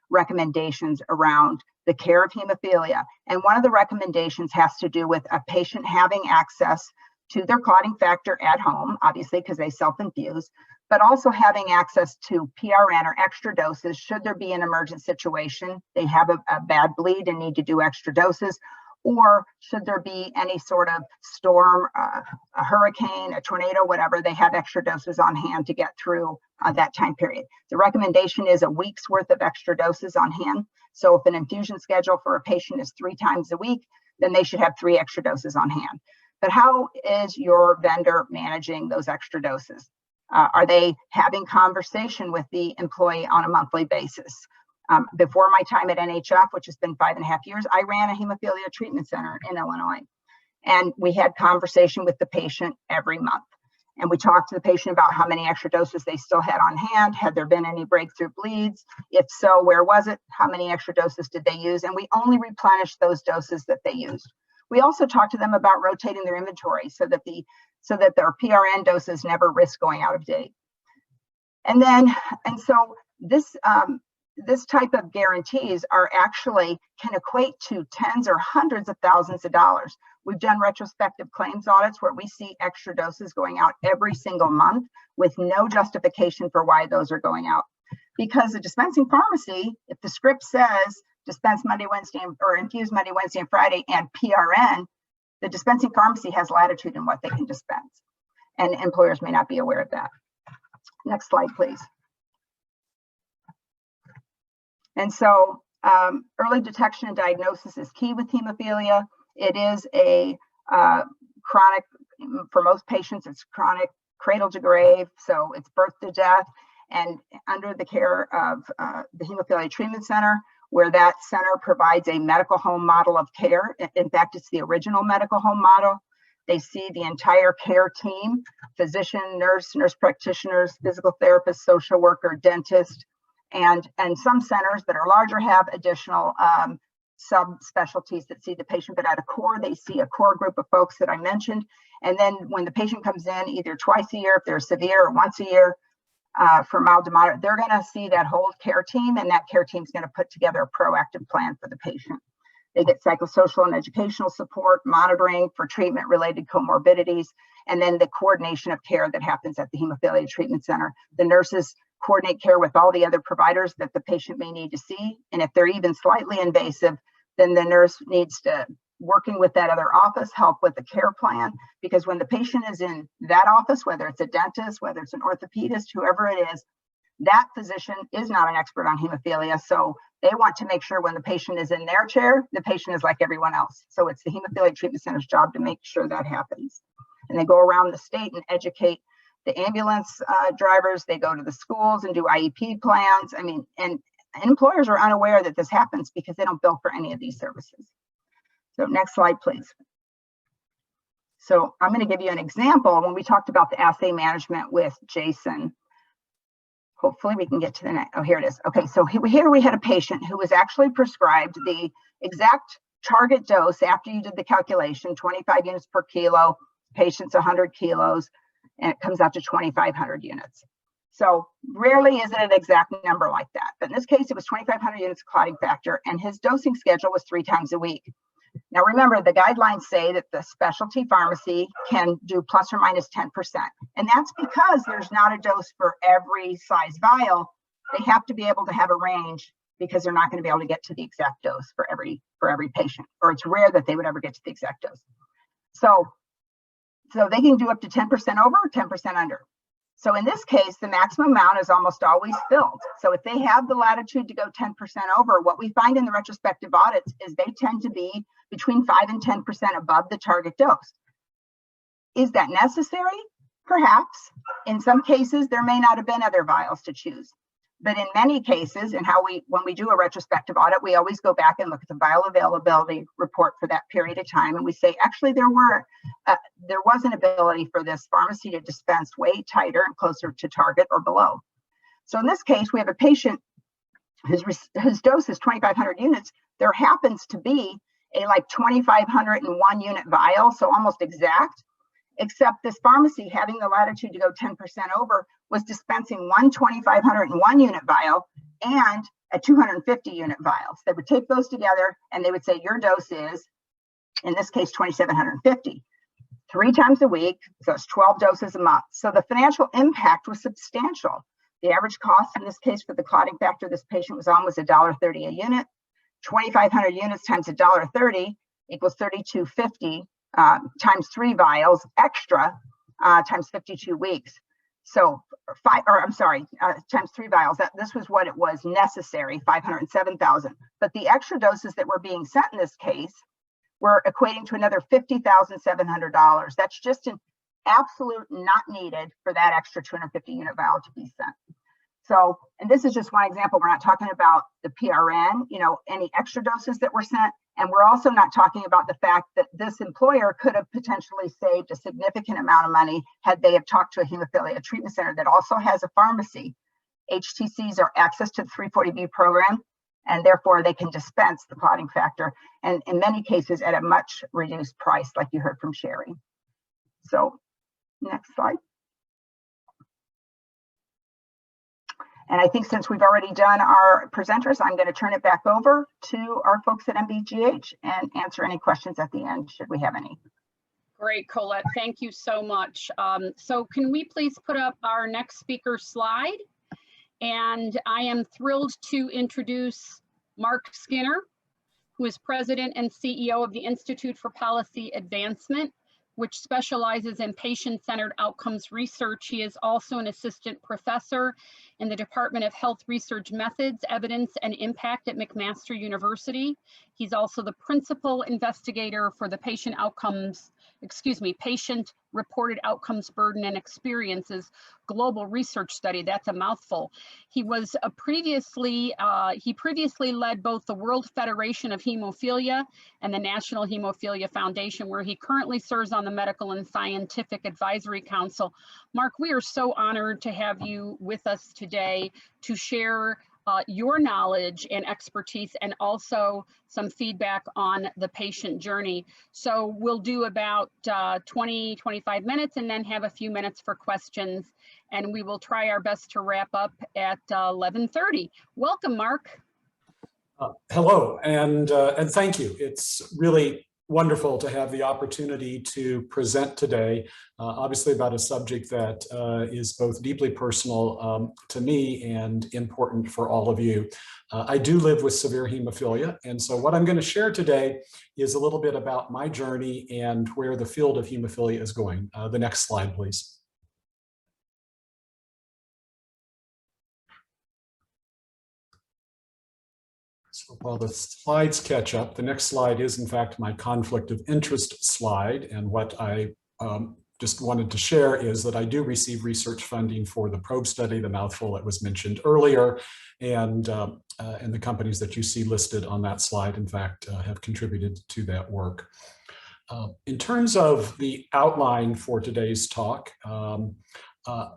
recommendations around the care of hemophilia. And one of the recommendations has to do with a patient having access to their clotting factor at home, obviously, because they self-infuse, but also having access to PRN or extra doses should there be an emergent situation. They have a bad bleed and need to do extra doses, or should there be any sort of storm, a hurricane, a tornado, whatever, they have extra doses on hand to get through that time period. The recommendation is a week's worth of extra doses on hand. So if an infusion schedule for a patient is 3 times a week, then they should have 3 extra doses on hand. But how is your vendor managing those extra doses? Are they having conversation with the employee on a monthly basis? Before my time at NHF, which has been 5.5 years, I ran a hemophilia treatment center in Illinois. And we had conversation with the patient every month. And we talked to the patient about how many extra doses they still had on hand. Had there been any breakthrough bleeds? If so, where was it? How many extra doses did they use? And we only replenished those doses that they used. We also talked to them about rotating their inventory so that their PRN doses never risk going out of date. And so this type of guarantees are actually can equate to tens or hundreds of thousands of dollars. We've done retrospective claims audits where we see extra doses going out every single month with no justification for why those are going out. Because the dispensing pharmacy, if the script says dispense Monday, Wednesday, or infuse Monday, Wednesday, and Friday, and PRN, the dispensing pharmacy has latitude in what they can dispense. And employers may not be aware of that. Next slide, please. And so early detection and diagnosis is key with hemophilia. It is a chronic, for most patients, it's chronic cradle to grave. So it's birth to death, and under the care of the Hemophilia Treatment Center, where that center provides a medical home model of care. In fact, it's the original medical home model. They see the entire care team, physician, nurse practitioners, physical therapist, social worker, dentist, and some centers that are larger have additional subspecialties that see the patient, but at a core, they see a core group of folks that I mentioned. And then when the patient comes in, either twice a year if they're severe, or once a year for mild to moderate, they're going to see that whole care team, and that care team is going to put together a proactive plan for the patient. They get psychosocial and educational support, monitoring for treatment-related comorbidities, and then the coordination of care that happens at the Hemophilia Treatment Center. The nurses coordinate care with all the other providers that the patient may need to see. And if they're even slightly invasive, then the nurse needs to, working with that other office, help with the care plan. Because when the patient is in that office, whether it's a dentist, whether it's an orthopedist, whoever it is, that physician is not an expert on hemophilia. So they want to make sure when the patient is in their chair, the patient is like everyone else. So it's the Hemophilia Treatment Center's job to make sure that happens. And they go around the state and educate the ambulance drivers. They go to the schools and do IEP plans. I mean, and employers are unaware that this happens because they don't bill for any of these services. So next slide, please. So I'm going to give you an example. When we talked about the assay management with Jason, hopefully we can get to the next. Oh, here it is. Okay, so here we had a patient who was actually prescribed the exact target dose after you did the calculation, 25 units per kilo, patient's 100 kilos, and it comes out to 2,500 units. So rarely is it an exact number like that. But in this case, it was 2,500 units of clotting factor, and his dosing schedule was 3 times a week. Now remember, the guidelines say that the specialty pharmacy can do plus or minus 10%. And that's because there's not a dose for every size vial. They have to be able to have a range because they're not going to be able to get to the exact dose for every patient, or it's rare that they would ever get to the exact dose. So they can do up to 10% over or 10% under. So in this case, the maximum amount is almost always filled. So if they have the latitude to go 10% over, what we find in the retrospective audits is they tend to be between 5 and 10% above the target dose. Is that necessary? Perhaps. In some cases, there may not have been other vials to choose. But in many cases, and when we do a retrospective audit, we always go back and look at the vial availability report for that period of time. And we say, actually, there was an ability for this pharmacy to dispense way tighter and closer to target or below. So in this case, we have a patient whose dose is 2,500 units. There happens to be a like 2,501 unit vial, so almost exact, except this pharmacy, having the latitude to go 10% over, was dispensing one 2,501 unit vial and a 250 unit vial. So they would take those together and they would say, your dose is, in this case, 2,750, 3 times a week. So it's 12 doses a month. So the financial impact was substantial. The average cost in this case for the clotting factor this patient was on was $1.30 a unit. 2,500 units times $1.30 equals $32.50 times 3 vials extra times 52 weeks. So times 3 vials. This was what it was necessary, 507,000. But the extra doses that were being sent in this case were equating to another $50,700. That's just an absolute not needed for that extra 250 unit vial to be sent. So, and this is just one example. We're not talking about the PRN, any extra doses that were sent. And we're also not talking about the fact that this employer could have potentially saved a significant amount of money had they have talked to a hemophilia treatment center that also has a pharmacy. HTCs are access to the 340B program, and therefore they can dispense the clotting factor, and in many cases at a much reduced price, like you heard from Sherry. So, next slide. And I think since we've already done our presenters, I'm going to turn it back over to our folks at MBGH and answer any questions at the end, should we have any. Great, Colette. Thank you so much. So can we please put up our next speaker slide? And I am thrilled to introduce Mark Skinner, who is President and CEO of the Institute for Policy Advancement, which specializes in patient-centered outcomes research. He is also an assistant professor in the Department of Health Research Methods, Evidence, and Impact at McMaster University. He's also the principal investigator for the patient-reported outcomes burden and experiences global research study. That's a mouthful. He was previously led both the World Federation of Hemophilia and the National Hemophilia Foundation, where he currently serves on the Medical and Scientific Advisory Council. Mark, we are so honored to have you with us today to share your knowledge and expertise, and also some feedback on the patient journey. So we'll do about 20-25 minutes and then have a few minutes for questions, and we will try our best to wrap up at 11:30. Welcome, Mark. Hello, and thank you. It's really wonderful to have the opportunity to present today, obviously about a subject that is both deeply personal to me and important for all of you. I do live with severe hemophilia, and so what I'm going to share today is a little bit about my journey and where the field of hemophilia is going. The next slide, please. So while the slides catch up, the next slide is in fact my conflict of interest slide. And what I just wanted to share is that I do receive research funding for the probe study, the mouthful that was mentioned earlier, and the companies that you see listed on that slide, in fact, have contributed to that work. In terms of the outline for today's talk,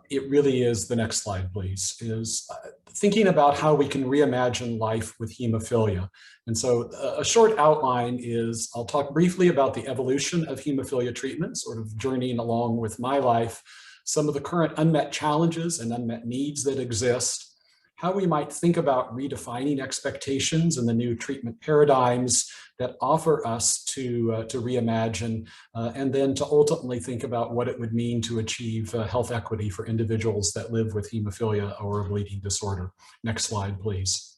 it really is, the next slide please, is thinking about how we can reimagine life with hemophilia. And so a short outline is, I'll talk briefly about the evolution of hemophilia treatment, sort of journeying along with my life, some of the current unmet challenges and unmet needs that exist, how we might think about redefining expectations and the new treatment paradigms that offer us to reimagine, and then to ultimately think about what it would mean to achieve health equity for individuals that live with hemophilia or a bleeding disorder. Next slide, please.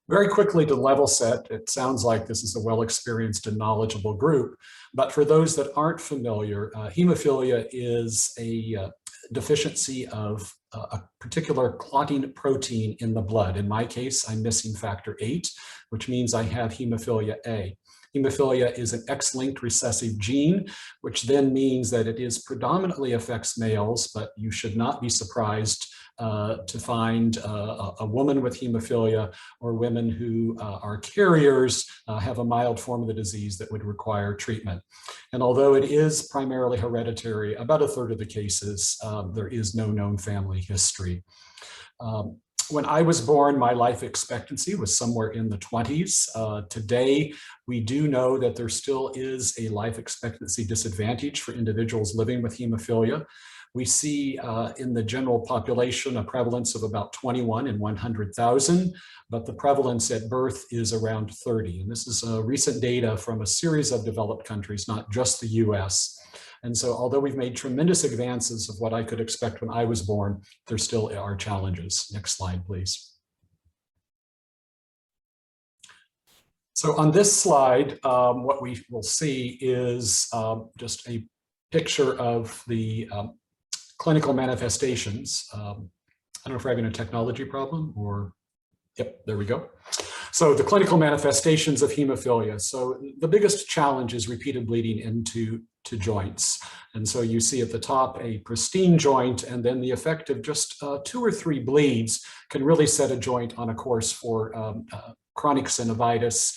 Very quickly to level set, it sounds like this is a well-experienced and knowledgeable group, but for those that aren't familiar, hemophilia is a deficiency of a particular clotting protein in the blood. In my case, I'm missing factor VIII, which means I have hemophilia A. Hemophilia is an X-linked recessive gene, which then means that it is predominantly affects males, but you should not be surprised to find a woman with hemophilia or women who are carriers have a mild form of the disease that would require treatment. And although it is primarily hereditary, about a third of the cases, there is no known family history. When I was born, my life expectancy was somewhere in the 20s. Today, we do know that there still is a life expectancy disadvantage for individuals living with hemophilia. We see in the general population a prevalence of about 21 in 100,000, but the prevalence at birth is around 30. And this is recent data from a series of developed countries, not just the US. And so although we've made tremendous advances of what I could expect when I was born, there still are challenges. Next slide, please. So on this slide, what we will see is just a picture of the clinical manifestations. I don't know if we're having a technology problem or, yep, there we go. So the clinical manifestations of hemophilia. So the biggest challenge is repeated bleeding into joints. And so you see at the top a pristine joint, and then the effect of just 2 or 3 bleeds can really set a joint on a course for chronic synovitis,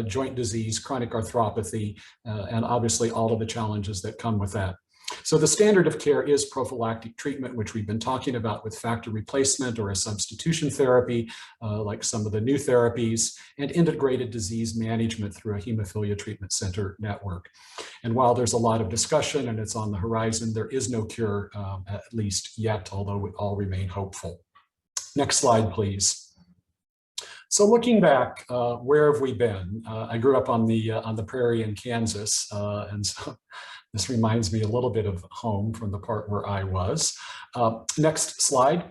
joint disease, chronic arthropathy, and obviously all of the challenges that come with that. So the standard of care is prophylactic treatment, which we've been talking about with factor replacement or a substitution therapy, like some of the new therapies, and integrated disease management through a hemophilia treatment center network. And while there's a lot of discussion and it's on the horizon, there is no cure, at least yet, although we all remain hopeful. Next slide, please. So looking back, where have we been? I grew up on the prairie in Kansas, and so this reminds me a little bit of home from the part where I was. Next slide.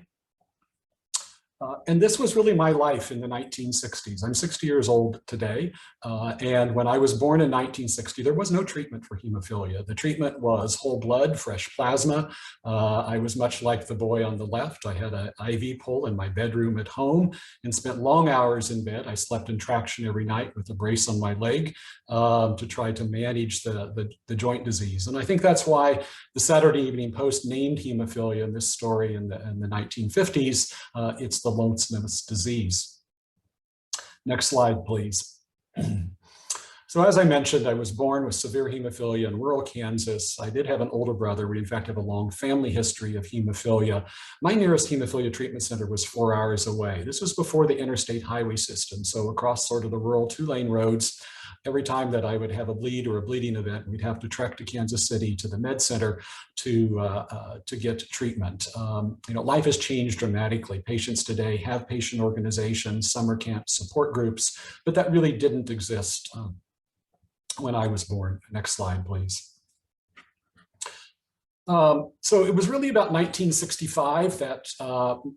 And this was really my life in the 1960s. I'm 60 years old today. And when I was born in 1960, there was no treatment for hemophilia. The treatment was whole blood, fresh plasma. I was much like the boy on the left. I had an IV pole in my bedroom at home and spent long hours in bed. I slept in traction every night with a brace on my leg to try to manage the joint disease. And I think that's why the Saturday Evening Post named hemophilia in this story in the 1950s. It's the lonesomest disease. Next slide, please. So as I mentioned, I was born with severe hemophilia in rural Kansas. I did have an older brother. We in fact have a long family history of hemophilia. My nearest hemophilia treatment center was 4 hours away. This was before the interstate highway system. So across sort of the rural 2-lane roads, every time that I would have a bleed or a bleeding event, we'd have to trek to Kansas City to the med center to get treatment. Life has changed dramatically. Patients today have patient organizations, summer camps, support groups, but that really didn't exist when I was born. Next slide, please. So it was really about 1965 that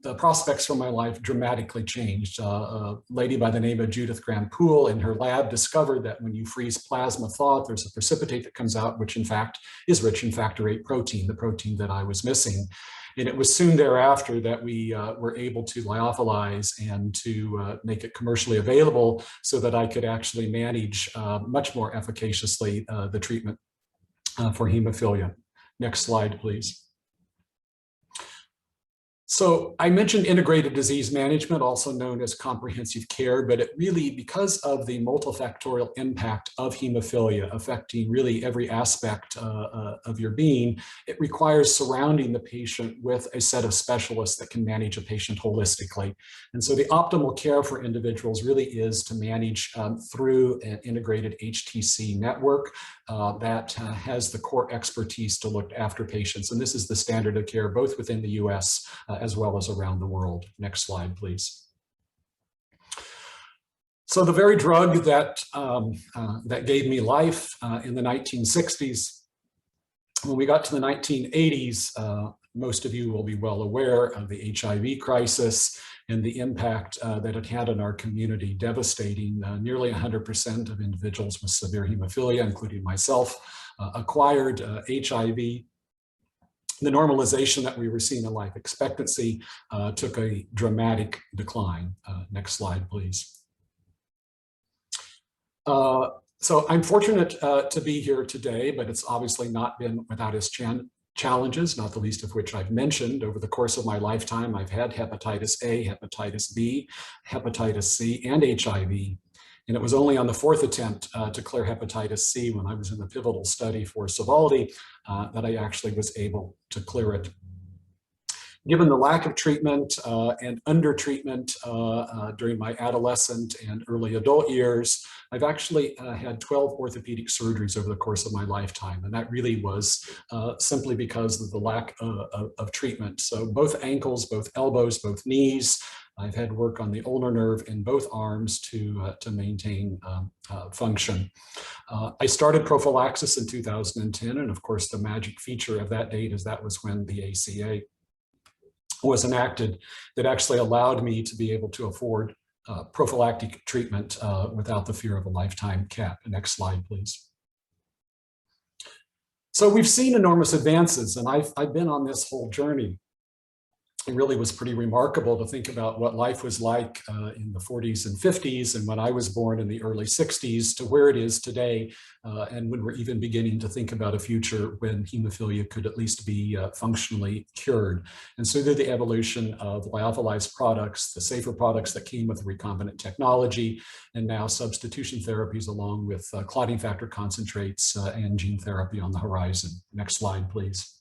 the prospects for my life dramatically changed. A lady by the name of Judith Graham-Poole in her lab discovered that when you freeze plasma thaw, there's a precipitate that comes out, which in fact is rich in factor VIII protein, the protein that I was missing. And it was soon thereafter that we were able to lyophilize and to make it commercially available so that I could actually manage much more efficaciously the treatment for hemophilia. Next slide, please. So I mentioned integrated disease management, also known as comprehensive care, but it really, because of the multifactorial impact of hemophilia affecting really every aspect of your being, it requires surrounding the patient with a set of specialists that can manage a patient holistically. And so the optimal care for individuals really is to manage through an integrated HTC network that has the core expertise to look after patients. And this is the standard of care both within the US as well as around the world. Next slide, please. So the very drug that, that gave me life in the 1960s, when we got to the 1980s, most of you will be well aware of the HIV crisis and the impact that it had on our community, devastating. Nearly 100% of individuals with severe hemophilia, including myself, acquired HIV. The normalization that we were seeing in life expectancy took a dramatic decline. Next slide, please. So I'm fortunate to be here today, but it's obviously not been without its challenges, not the least of which I've mentioned. Over the course of my lifetime, I've had hepatitis A, hepatitis B, hepatitis C, and HIV. And it was only on the fourth attempt to clear hepatitis C when I was in the pivotal study for Sovaldi that I actually was able to clear it. Given the lack of treatment and under-treatment during my adolescent and early adult years, I've actually had 12 orthopedic surgeries over the course of my lifetime. And that really was simply because of the lack of treatment. So both ankles, both elbows, both knees. I've had work on the ulnar nerve in both arms to maintain function. I started prophylaxis in 2010. And of course, the magic feature of that date is that was when the ACA was enacted that actually allowed me to be able to afford prophylactic treatment without the fear of a lifetime cap. Next slide, please. So we've seen enormous advances, and I've been on this whole journey. It really was pretty remarkable to think about what life was like in the 40s and 50s, and when I was born in the early 60s to where it is today, and when we're even beginning to think about a future when hemophilia could at least be functionally cured. And so through the evolution of lyophilized products, the safer products that came with recombinant technology, and now substitution therapies along with clotting factor concentrates and gene therapy on the horizon. Next slide, please.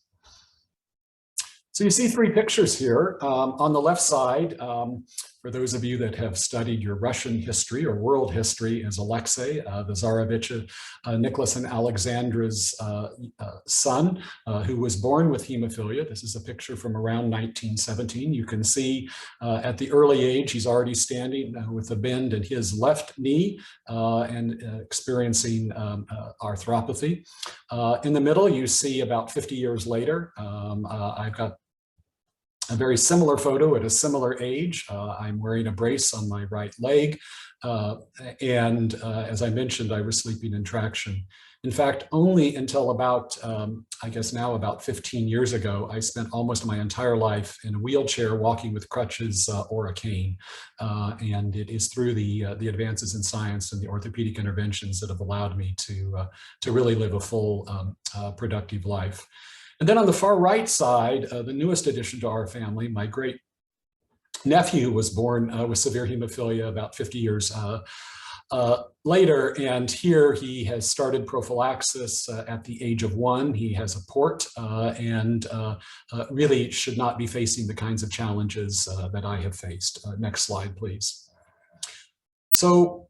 So you see three pictures here. On the left side, for those of you that have studied your Russian history or world history, is Alexei, the Tsarevich, Nicholas and Alexandra's son, who was born with hemophilia. This is a picture from around 1917. You can see at the early age, he's already standing with a bend in his left knee and experiencing arthropathy. In the middle, you see about 50 years later, I've got a very similar photo at a similar age. I'm wearing a brace on my right leg. And as I mentioned, I was sleeping in traction. In fact, only until about, I guess now about 15 years ago, I spent almost my entire life in a wheelchair, walking with crutches or a cane. And it is through the advances in science and the orthopedic interventions that have allowed me to really live a full, productive life. And then on the far right side, the newest addition to our family, my great nephew was born with severe hemophilia about 50 years later. And here he has started prophylaxis at the age of 1. He has a port and really should not be facing the kinds of challenges that I have faced. Next slide, please. So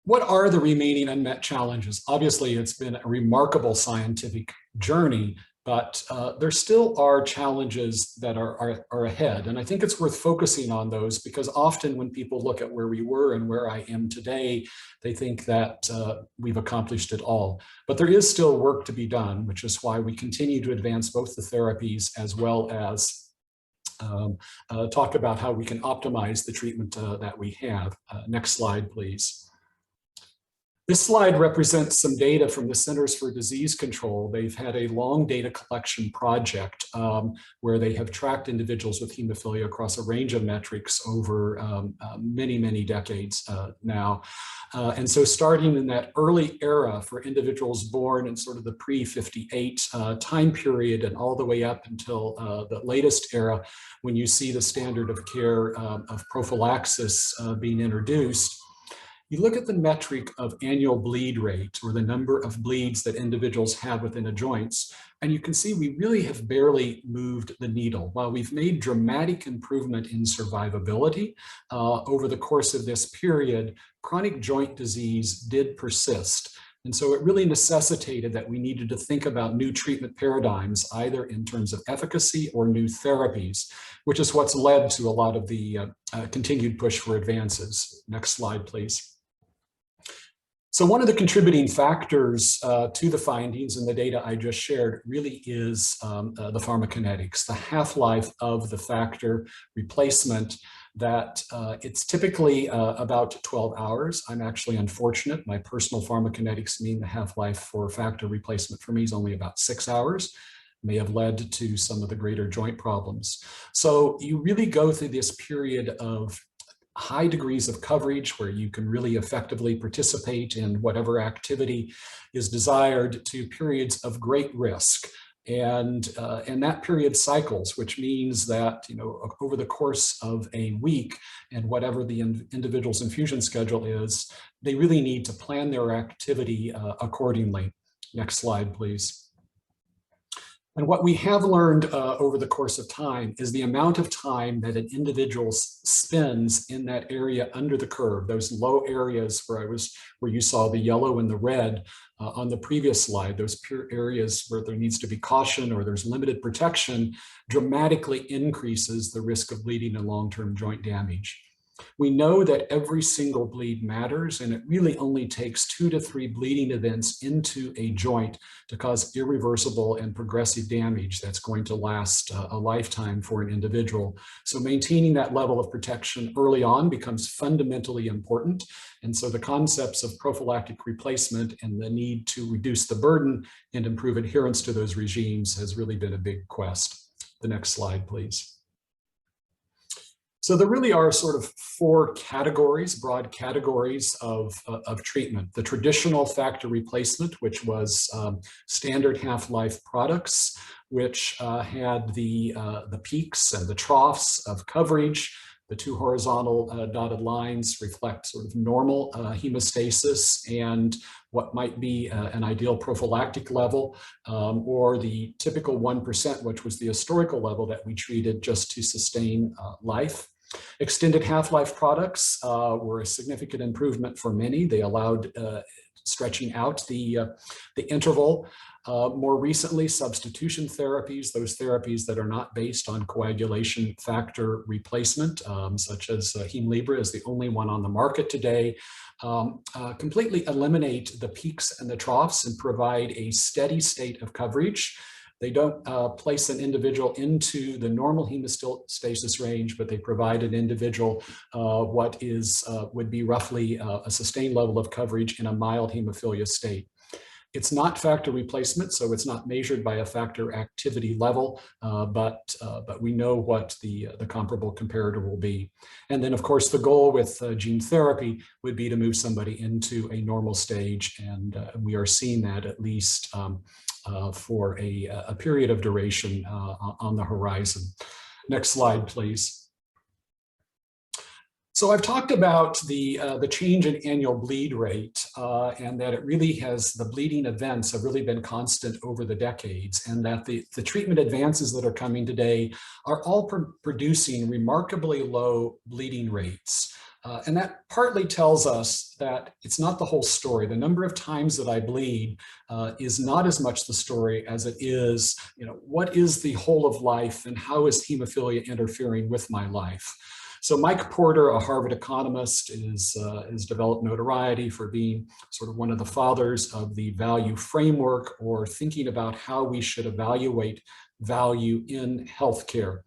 what are the remaining unmet challenges? Obviously, it's been a remarkable scientific journey, but there still are challenges that are ahead. And I think it's worth focusing on those because often when people look at where we were and where I am today, they think that we've accomplished it all. But there is still work to be done, which is why we continue to advance both the therapies as well as talk about how we can optimize the treatment that we have. Next slide, please. This slide represents some data from the Centers for Disease Control. They've had a long data collection project where they have tracked individuals with hemophilia across a range of metrics over many, many decades now. And so starting in that early era for individuals born in sort of the pre-58 time period and all the way up until the latest era, when you see the standard of care of prophylaxis being introduced, you look at the metric of annual bleed rate, or the number of bleeds that individuals have within a joints, and you can see we really have barely moved the needle. While we've made dramatic improvement in survivability over the course of this period, chronic joint disease did persist. And so it really necessitated that we needed to think about new treatment paradigms, either in terms of efficacy or new therapies, which is what's led to a lot of the continued push for advances. Next slide, please. So one of the contributing factors to the findings and the data I just shared really is the pharmacokinetics, the half-life of the factor replacement, that it's typically about 12 hours. I'm actually unfortunate. My personal pharmacokinetics mean the half-life for factor replacement for me is only about 6 hours. May have led to some of the greater joint problems. So you really go through this period of high degrees of coverage where you can really effectively participate in whatever activity is desired, to periods of great risk. And that period cycles, which means that, you know, over the course of a week and whatever the individual's infusion schedule is, they really need to plan their activity accordingly. Next slide, please. And what we have learned over the course of time is the amount of time that an individual spends in that area under the curve, those low areas where you saw the yellow and the red on the previous slide, those pure areas where there needs to be caution or there's limited protection, dramatically increases the risk of bleeding and long-term joint damage. We know that every single bleed matters, and it really only takes 2 to 3 bleeding events into a joint to cause irreversible and progressive damage that's going to last a lifetime for an individual. So maintaining that level of protection early on becomes fundamentally important. And so the concepts of prophylactic replacement and the need to reduce the burden and improve adherence to those regimes has really been a big quest. The next slide, please. So there really are sort of 4 categories, broad categories of treatment. The traditional factor replacement, which was standard half-life products, which had the peaks and the troughs of coverage. The 2 horizontal dotted lines reflect sort of normal hemostasis and what might be an ideal prophylactic level, or the typical 1%, which was the historical level that we treated just to sustain life. Extended half-life products were a significant improvement for many. They allowed stretching out the interval. More recently, substitution therapies, those therapies that are not based on coagulation factor replacement, such as Hemlibra is the only one on the market today, completely eliminate the peaks and the troughs and provide a steady state of coverage. They don't place an individual into the normal hemostasis range, but they provide an individual what would be roughly a sustained level of coverage in a mild hemophilia state. It's not factor replacement, so it's not measured by a factor activity level, but we know what the comparable comparator will be. And then, of course, the goal with gene therapy would be to move somebody into a normal stage, and we are seeing that at least for a period of duration on the horizon. Next slide, please. So I've talked about the change in annual bleed rate and that it really has, the bleeding events have really been constant over the decades, and that the treatment advances that are coming today are all producing remarkably low bleeding rates. And that partly tells us that it's not the whole story. The number of times that I bleed is not as much the story as it is, you know, what is the whole of life and how is hemophilia interfering with my life? So Mike Porter, a Harvard economist, has developed notoriety for being sort of one of the fathers of the value framework, or thinking about how we should evaluate value in healthcare.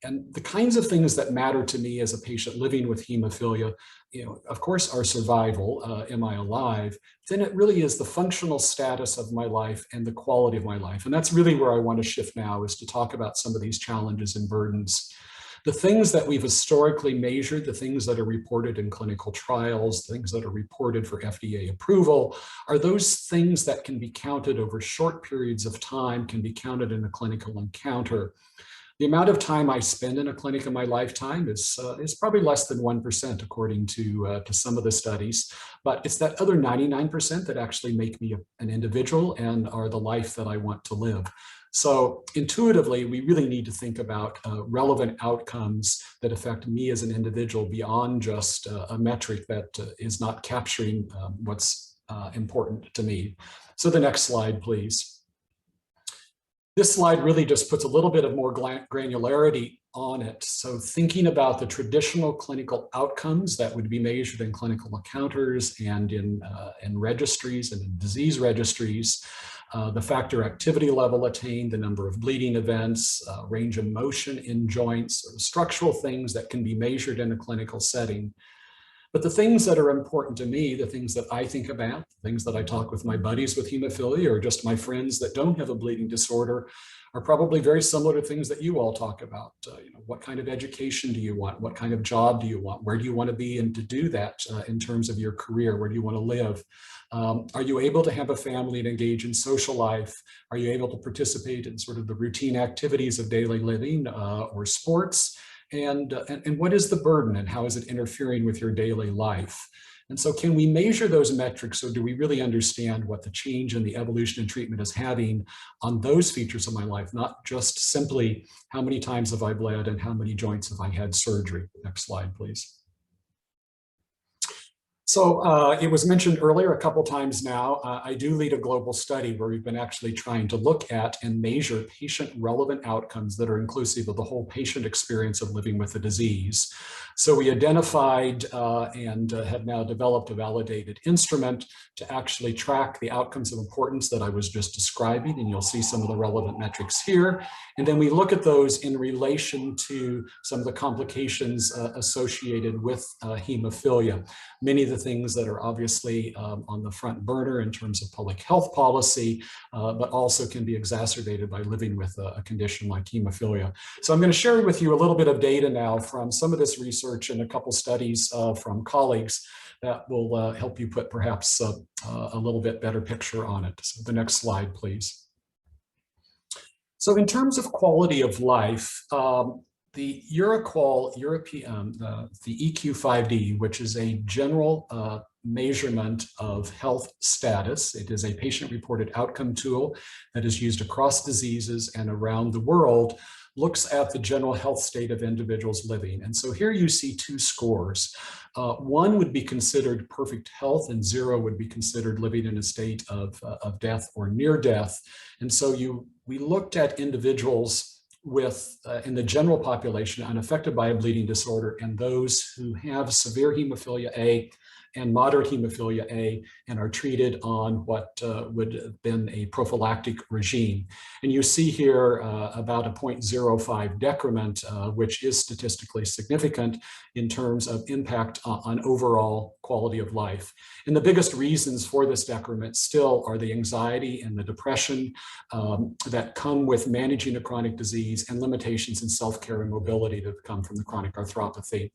And the kinds of things that matter to me as a patient living with hemophilia, you know, of course, are survival, am I alive? Then it really is the functional status of my life and the quality of my life. And that's really where I want to shift now, is to talk about some of these challenges and burdens. The things that we've historically measured, the things that are reported in clinical trials, things that are reported for FDA approval, are those things that can be counted over short periods of time, can be counted in a clinical encounter. The amount of time I spend in a clinic in my lifetime is probably less than 1%, according to some of the studies. But it's that other 99% that actually make me an individual and are the life that I want to live. So intuitively, we really need to think about relevant outcomes that affect me as an individual beyond just a metric that is not capturing what's important to me. So the next slide, please. This slide really just puts a little bit of more granularity on it. So thinking about the traditional clinical outcomes that would be measured in clinical encounters and in registries and in disease registries, the factor activity level attained, the number of bleeding events, range of motion in joints, structural things that can be measured in a clinical setting. But the things that are important to me, the things that I think about, things that I talk with my buddies with hemophilia or just my friends that don't have a bleeding disorder, are probably very similar to things that you all talk about. What kind of education do you want? What kind of job do you want? Where do you want to be and to do that in terms of your career? Where do you want to live? Are you able to have a family and engage in social life? Are you able to participate in sort of the routine activities of daily living or sports? And what is the burden and how is it interfering with your daily life? And so can we measure those metrics? So do we really understand what the change in the evolution and treatment is having on those features of my life, not just simply how many times have I bled and how many joints have I had surgery? Next slide, please. So it was mentioned earlier a couple times now, I do lead a global study where we've been actually trying to look at and measure patient relevant outcomes that are inclusive of the whole patient experience of living with the disease. So we identified and have now developed a validated instrument to actually track the outcomes of importance that I was just describing, and you'll see some of the relevant metrics here. And then we look at those in relation to some of the complications associated with hemophilia. Many of the things that are obviously on the front burner in terms of public health policy, but also can be exacerbated by living with a condition like hemophilia. So I'm going to share with you a little bit of data now from some of this research and a couple studies from colleagues that will help you put perhaps a little bit better picture on it. So the next slide, please. So in terms of quality of life, the EuroQol European, the EQ5D, which is a general measurement of health status. It is a patient-reported outcome tool that is used across diseases and around the world, looks at the general health state of individuals living. And so here you see two scores. One would be considered perfect health and 0 would be considered living in a state of death or near death. And so we looked at individuals with in the general population unaffected by a bleeding disorder and those who have severe hemophilia A and moderate hemophilia A and are treated on what would have been a prophylactic regime. And you see here about a 0.05 decrement, which is statistically significant in terms of impact on overall quality of life. And the biggest reasons for this decrement still are the anxiety and the depression that come with managing a chronic disease and limitations in self-care and mobility that come from the chronic arthropathy.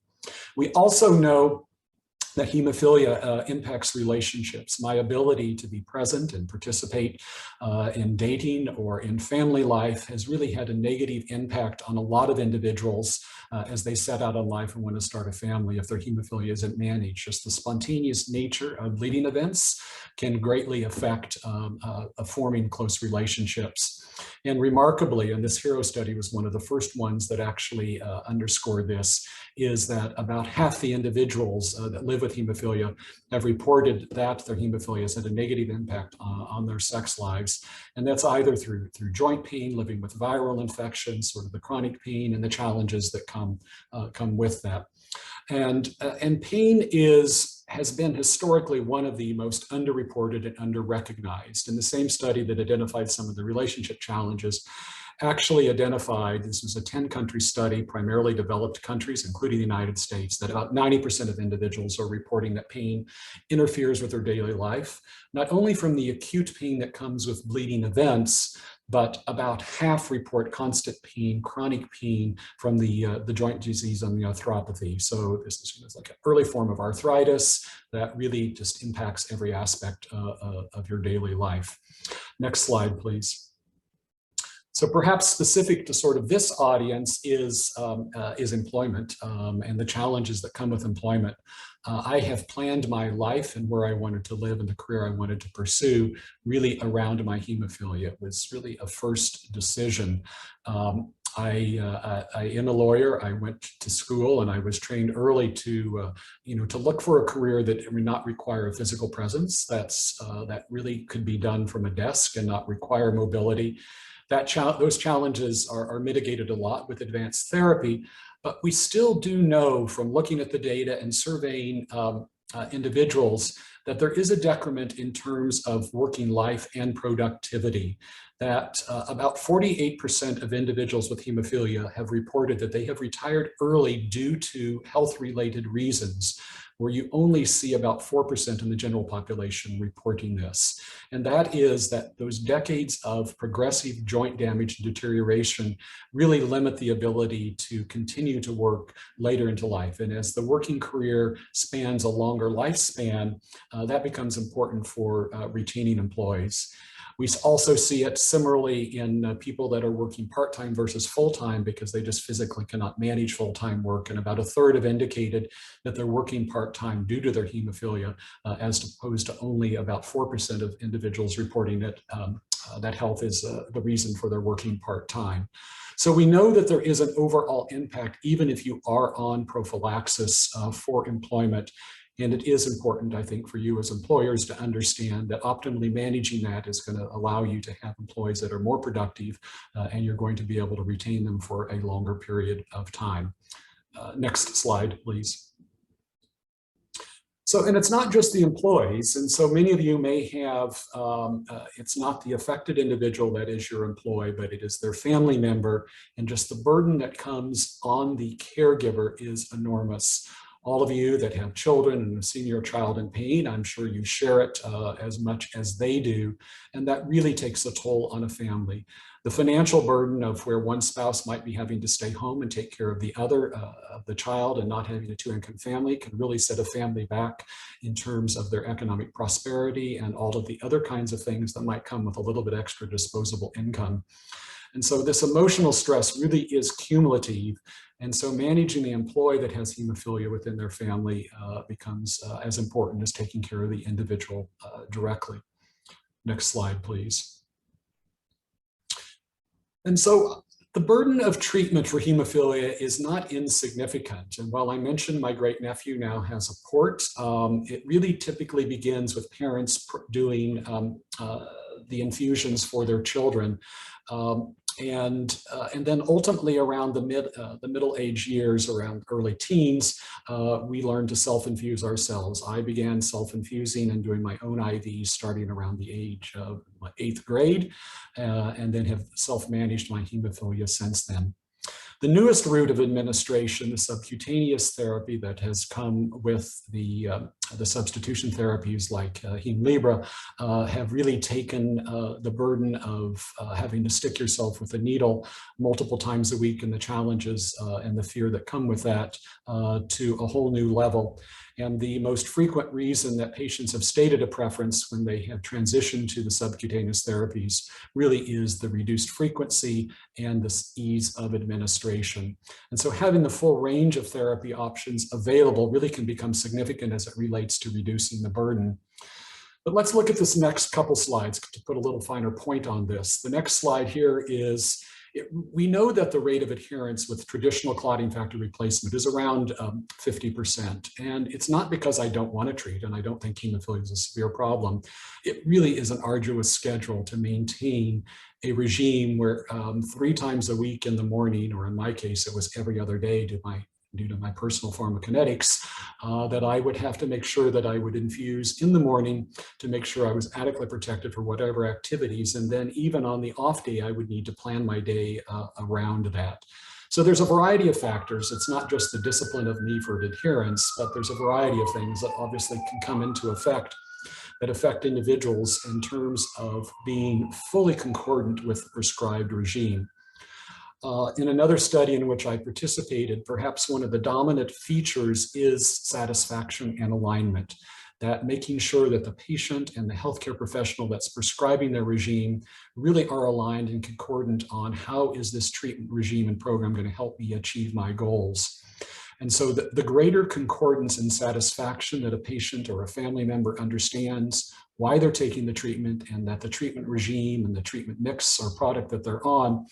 We also know that hemophilia impacts relationships. My ability to be present and participate in dating or in family life has really had a negative impact on a lot of individuals as they set out on life and want to start a family if their hemophilia isn't managed. Just the spontaneous nature of bleeding events can greatly affect forming close relationships. And remarkably, and this HERO study was one of the first ones that actually underscored this, is that about half the individuals that live with hemophilia have reported that their hemophilia has had a negative impact on their sex lives. And that's either through joint pain, living with viral infections, sort of the chronic pain and the challenges that come with that. And pain has been historically one of the most underreported and underrecognized. And the same study that identified some of the relationship challenges actually identified, this was a 10-country study, primarily developed countries, including the United States, that about 90% of individuals are reporting that pain interferes with their daily life, not only from the acute pain that comes with bleeding events, but about half report constant pain, chronic pain from the joint disease and the arthropathy. So this is like an early form of arthritis that really just impacts every aspect of your daily life. Next slide, please. So perhaps specific to sort of this audience is employment and the challenges that come with employment. I have planned my life and where I wanted to live and the career I wanted to pursue really around my hemophilia. It was really a first decision. I am a lawyer. I went to school and I was trained early to, to look for a career that would not require a physical presence. That really could be done from a desk and not require mobility. Those challenges are mitigated a lot with advanced therapy, but we still do know from looking at the data and surveying individuals that there is a decrement in terms of working life and productivity, that about 48% of individuals with hemophilia have reported that they have retired early due to health-related reasons, where you only see about 4% in the general population reporting this. And that is that those decades of progressive joint damage and deterioration really limit the ability to continue to work later into life. And as the working career spans a longer lifespan, that becomes important for retaining employees. We also see it similarly in people that are working part-time versus full-time because they just physically cannot manage full-time work. And about a third have indicated that they're working part-time due to their hemophilia, as opposed to only about 4% of individuals reporting that health is the reason for their working part-time. So we know that there is an overall impact, even if you are on prophylaxis for employment. And it is important, I think, for you as employers to understand that optimally managing that is going to allow you to have employees that are more productive, and you're going to be able to retain them for a longer period of time. Next slide, please. So, and it's not just the employees. And so many of you may have, it's not the affected individual that is your employee, but it is their family member. And just the burden that comes on the caregiver is enormous. All of you that have children and a senior child in pain, I'm sure you share it as much as they do. And that really takes a toll on a family. The financial burden of where one spouse might be having to stay home and take care of the other, of the child, and not having a two-income family can really set a family back in terms of their economic prosperity and all of the other kinds of things that might come with a little bit extra disposable income. And so this emotional stress really is cumulative. And so managing the employee that has hemophilia within their family becomes as important as taking care of the individual directly. Next slide, please. And so the burden of treatment for hemophilia is not insignificant. And while I mentioned my great nephew now has a port, it really typically begins with parents doing the infusions for their children. And then ultimately around the middle age years, around early teens, we learn to self-infuse ourselves. I began self-infusing and doing my own IVs starting around the age of 8th grade, and then have self-managed my hemophilia since then. The newest route of administration, the subcutaneous therapy that has come with the substitution therapies like Hemlibra, have really taken the burden of having to stick yourself with a needle multiple times a week and the challenges and the fear that come with that to a whole new level. And the most frequent reason that patients have stated a preference when they have transitioned to the subcutaneous therapies really is the reduced frequency and the ease of administration. And so having the full range of therapy options available really can become significant as it relates to reducing the burden. But let's look at this next couple slides to put a little finer point on this. The next slide here is, we know that the rate of adherence with traditional clotting factor replacement is around 50%. And it's not because I don't want to treat, and I don't think hemophilia is a severe problem. It really is an arduous schedule to maintain a regime where 3 times a week in the morning, or in my case, it was every other day due to my personal pharmacokinetics, that I would have to make sure that I would infuse in the morning to make sure I was adequately protected for whatever activities. And then even on the off day, I would need to plan my day around that. So there's a variety of factors. It's not just the discipline of me for adherence, but there's a variety of things that obviously can come into effect that affect individuals in terms of being fully concordant with the prescribed regime. In another study in which I participated, perhaps one of the dominant features is satisfaction and alignment, that making sure that the patient and the healthcare professional that's prescribing their regime really are aligned and concordant on how is this treatment regime and program going to help me achieve my goals. And so the greater concordance and satisfaction that a patient or a family member understands why they're taking the treatment, and that the treatment regime and the treatment mix or product that they're on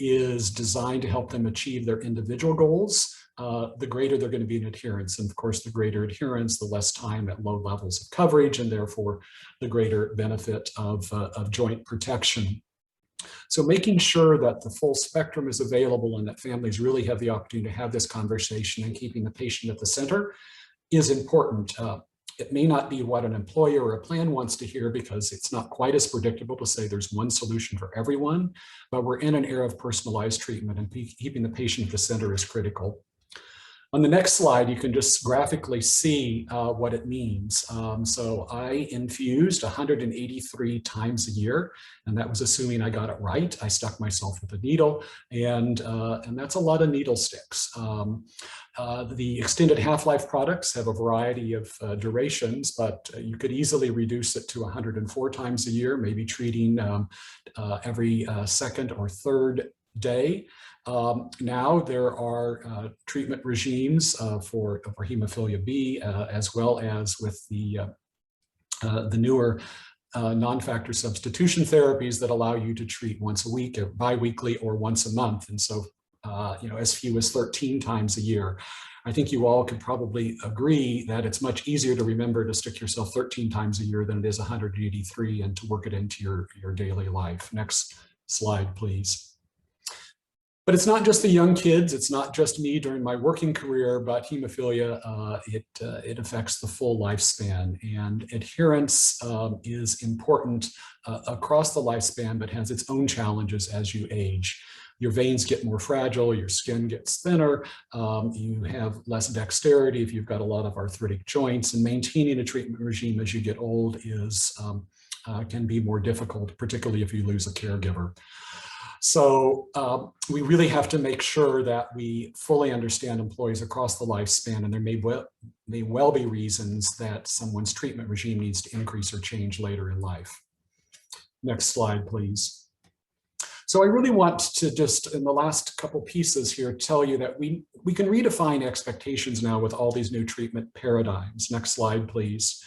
is designed to help them achieve their individual goals, the greater they're going to be in adherence. And of course, the greater adherence, the less time at low levels of coverage, and therefore the greater benefit of joint protection. So making sure that the full spectrum is available and that families really have the opportunity to have this conversation and keeping the patient at the center is important. It may not be what an employer or a plan wants to hear, because it's not quite as predictable to say there's one solution for everyone, but we're in an era of personalized treatment, and keeping the patient at the center is critical. On the next slide, you can just graphically see what it means. So I infused 183 times a year, and that was assuming I got it right. I stuck myself with a needle, and that's a lot of needle sticks. The extended half-life products have a variety of durations, but you could easily reduce it to 104 times a year, maybe treating every second or third day. Now there are treatment regimes for hemophilia B, as well as with the newer non-factor substitution therapies that allow you to treat once a week, or bi-weekly, or once a month. And so, as few as 13 times a year. I think you all could probably agree that it's much easier to remember to stick yourself 13 times a year than it is 183, and to work it into your daily life. Next slide, please. But it's not just the young kids, it's not just me during my working career, but hemophilia, it affects the full lifespan, and adherence is important across the lifespan, but has its own challenges as you age. Your veins get more fragile, your skin gets thinner, you have less dexterity if you've got a lot of arthritic joints, and maintaining a treatment regime as you get old can be more difficult, particularly if you lose a caregiver. So we really have to make sure that we fully understand employees across the lifespan, and there may well be reasons that someone's treatment regime needs to increase or change later in life. Next slide, please. So I really want to just, in the last couple pieces here, tell you that we can redefine expectations now with all these new treatment paradigms. Next slide, please.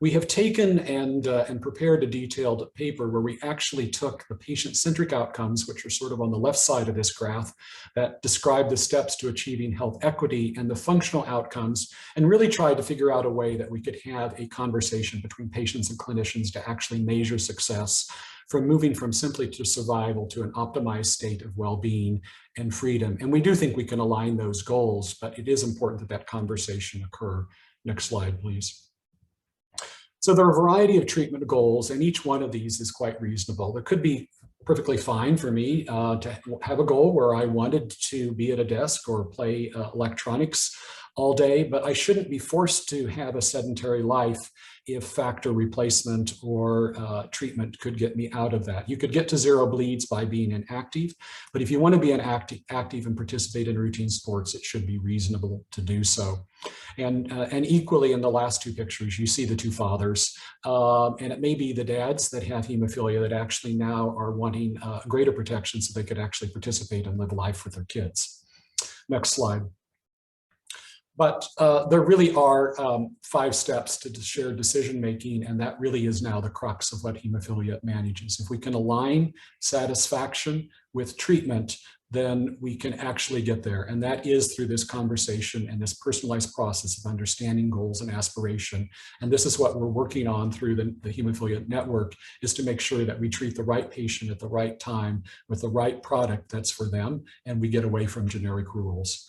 We have taken and prepared a detailed paper where we actually took the patient-centric outcomes, which are sort of on the left side of this graph, that describe the steps to achieving health equity, and the functional outcomes, and really tried to figure out a way that we could have a conversation between patients and clinicians to actually measure success, from moving from simply to survival to an optimized state of well-being and freedom. And we do think we can align those goals, but it is important that that conversation occur. Next slide, please. So there are a variety of treatment goals, and each one of these is quite reasonable. It could be perfectly fine for me to have a goal where I wanted to be at a desk or play electronics all day, but I shouldn't be forced to have a sedentary life if factor replacement or treatment could get me out of that. You could get to zero bleeds by being inactive, but if you want to be active and participate in routine sports, it should be reasonable to do so. And equally, in the last two pictures, you see the two fathers, and it may be the dads that have hemophilia that actually now are wanting greater protection so they could actually participate and live life with their kids. Next slide. But there really are 5 steps to shared decision-making, and that really is now the crux of what hemophilia manages. If we can align satisfaction with treatment, then we can actually get there. And that is through this conversation and this personalized process of understanding goals and aspiration. And this is what we're working on through the Hemophilia Network, is to make sure that we treat the right patient at the right time with the right product that's for them, and we get away from generic rules.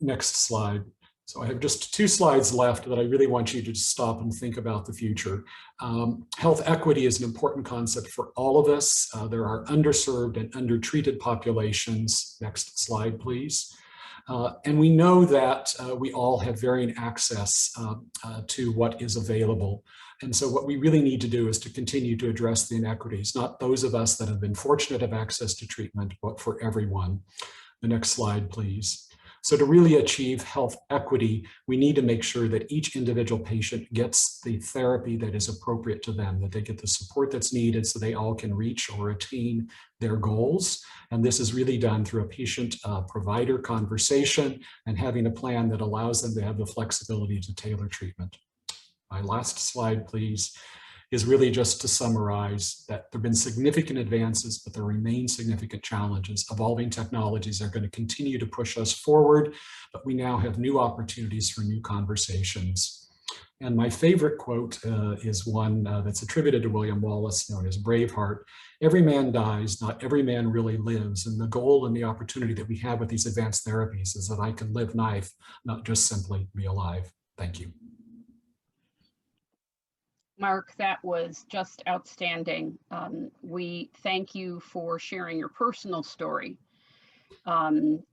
Next slide. So I have just 2 slides left that I really want you to stop and think about the future. Health equity is an important concept for all of us. There are underserved and undertreated populations. Next slide, please. And we know that we all have varying access to what is available. And so what we really need to do is to continue to address the inequities, not those of us that have been fortunate to have access to treatment, but for everyone. The next slide, please. So to really achieve health equity, we need to make sure that each individual patient gets the therapy that is appropriate to them, that they get the support that's needed so they all can reach or attain their goals. And this is really done through a patient-provider conversation and having a plan that allows them to have the flexibility to tailor treatment. My last slide, please, is really just to summarize that there have been significant advances, but there remain significant challenges. Evolving technologies are going to continue to push us forward, but we now have new opportunities for new conversations. And my favorite quote is one that's attributed to William Wallace, known as Braveheart. Every man dies, not every man really lives. And the goal and the opportunity that we have with these advanced therapies is that I can live life, not just simply be alive. Thank you. Mark, that was just outstanding. We thank you for sharing your personal story. And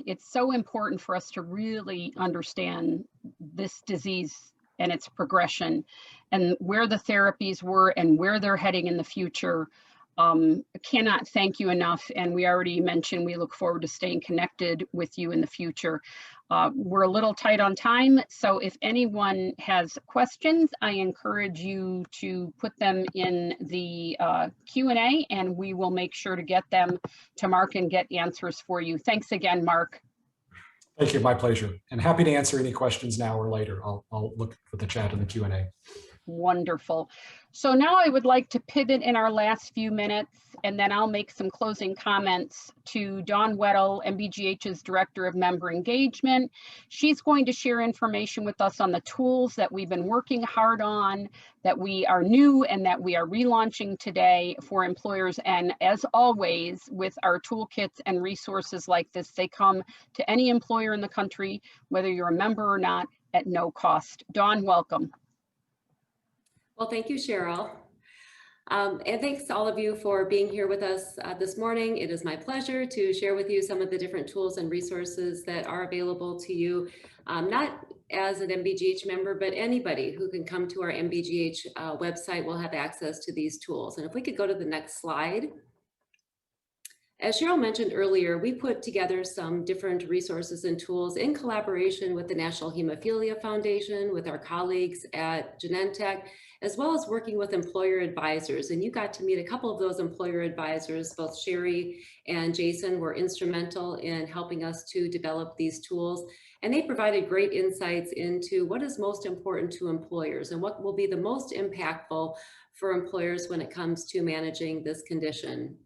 it's so important for us to really understand this disease and its progression and where the therapies were and where they're heading in the future. Cannot thank you enough. And we already mentioned we look forward to staying connected with you in the future. We're a little tight on time, so if anyone has questions, I encourage you to put them in the Q&A, and we will make sure to get them to Mark and get answers for you. Thanks again, Mark. Thank you, my pleasure. And happy to answer any questions now or later. I'll look for the chat in the Q&A. Wonderful. So now I would like to pivot in our last few minutes, and then I'll make some closing comments to Dawn Weddle, MBGH's Director of Member Engagement. She's going to share information with us on the tools that we've been working hard on, that we are new and that we are relaunching today for employers. And as always, with our toolkits and resources like this, they come to any employer in the country, whether you're a member or not, at no cost. Dawn, welcome. Well, thank you, Cheryl. And thanks to all of you for being here with us this morning. It is my pleasure to share with you some of the different tools and resources that are available to you, not as an MBGH member, but anybody who can come to our MBGH website will have access to these tools. And if we could go to the next slide. As Cheryl mentioned earlier, we put together some different resources and tools in collaboration with the National Hemophilia Foundation, with our colleagues at Genentech, as well as working with employer advisors. And you got to meet a couple of those employer advisors. Both Sherry and Jason were instrumental in helping us to develop these tools. And they provided great insights into what is most important to employers and what will be the most impactful for employers when it comes to managing this condition.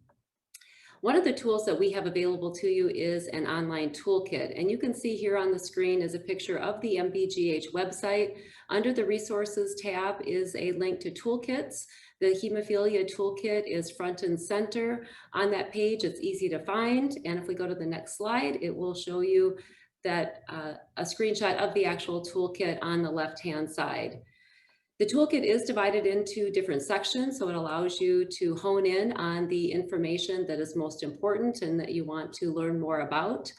One of the tools that we have available to you is an online toolkit. And you can see here on the screen is a picture of the MBGH website. Under the resources tab is a link to toolkits. The hemophilia toolkit is front and center on that page. It's easy to find. And if we go to the next slide, it will show you that a screenshot of the actual toolkit on the left-hand side. The toolkit is divided into different sections, so it allows you to hone in on the information that is most important and that you want to learn more about.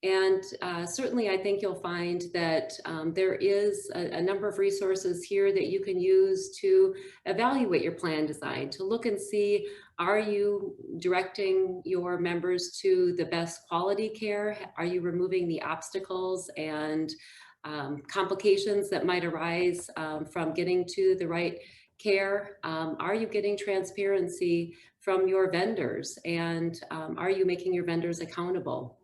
And certainly I think you'll find that there is a number of resources here that you can use to evaluate your plan design, to look and see, are you directing your members to the best quality care? Are you removing the obstacles and complications that might arise from getting to the right care? Are you getting transparency from your vendors? And are you making your vendors accountable?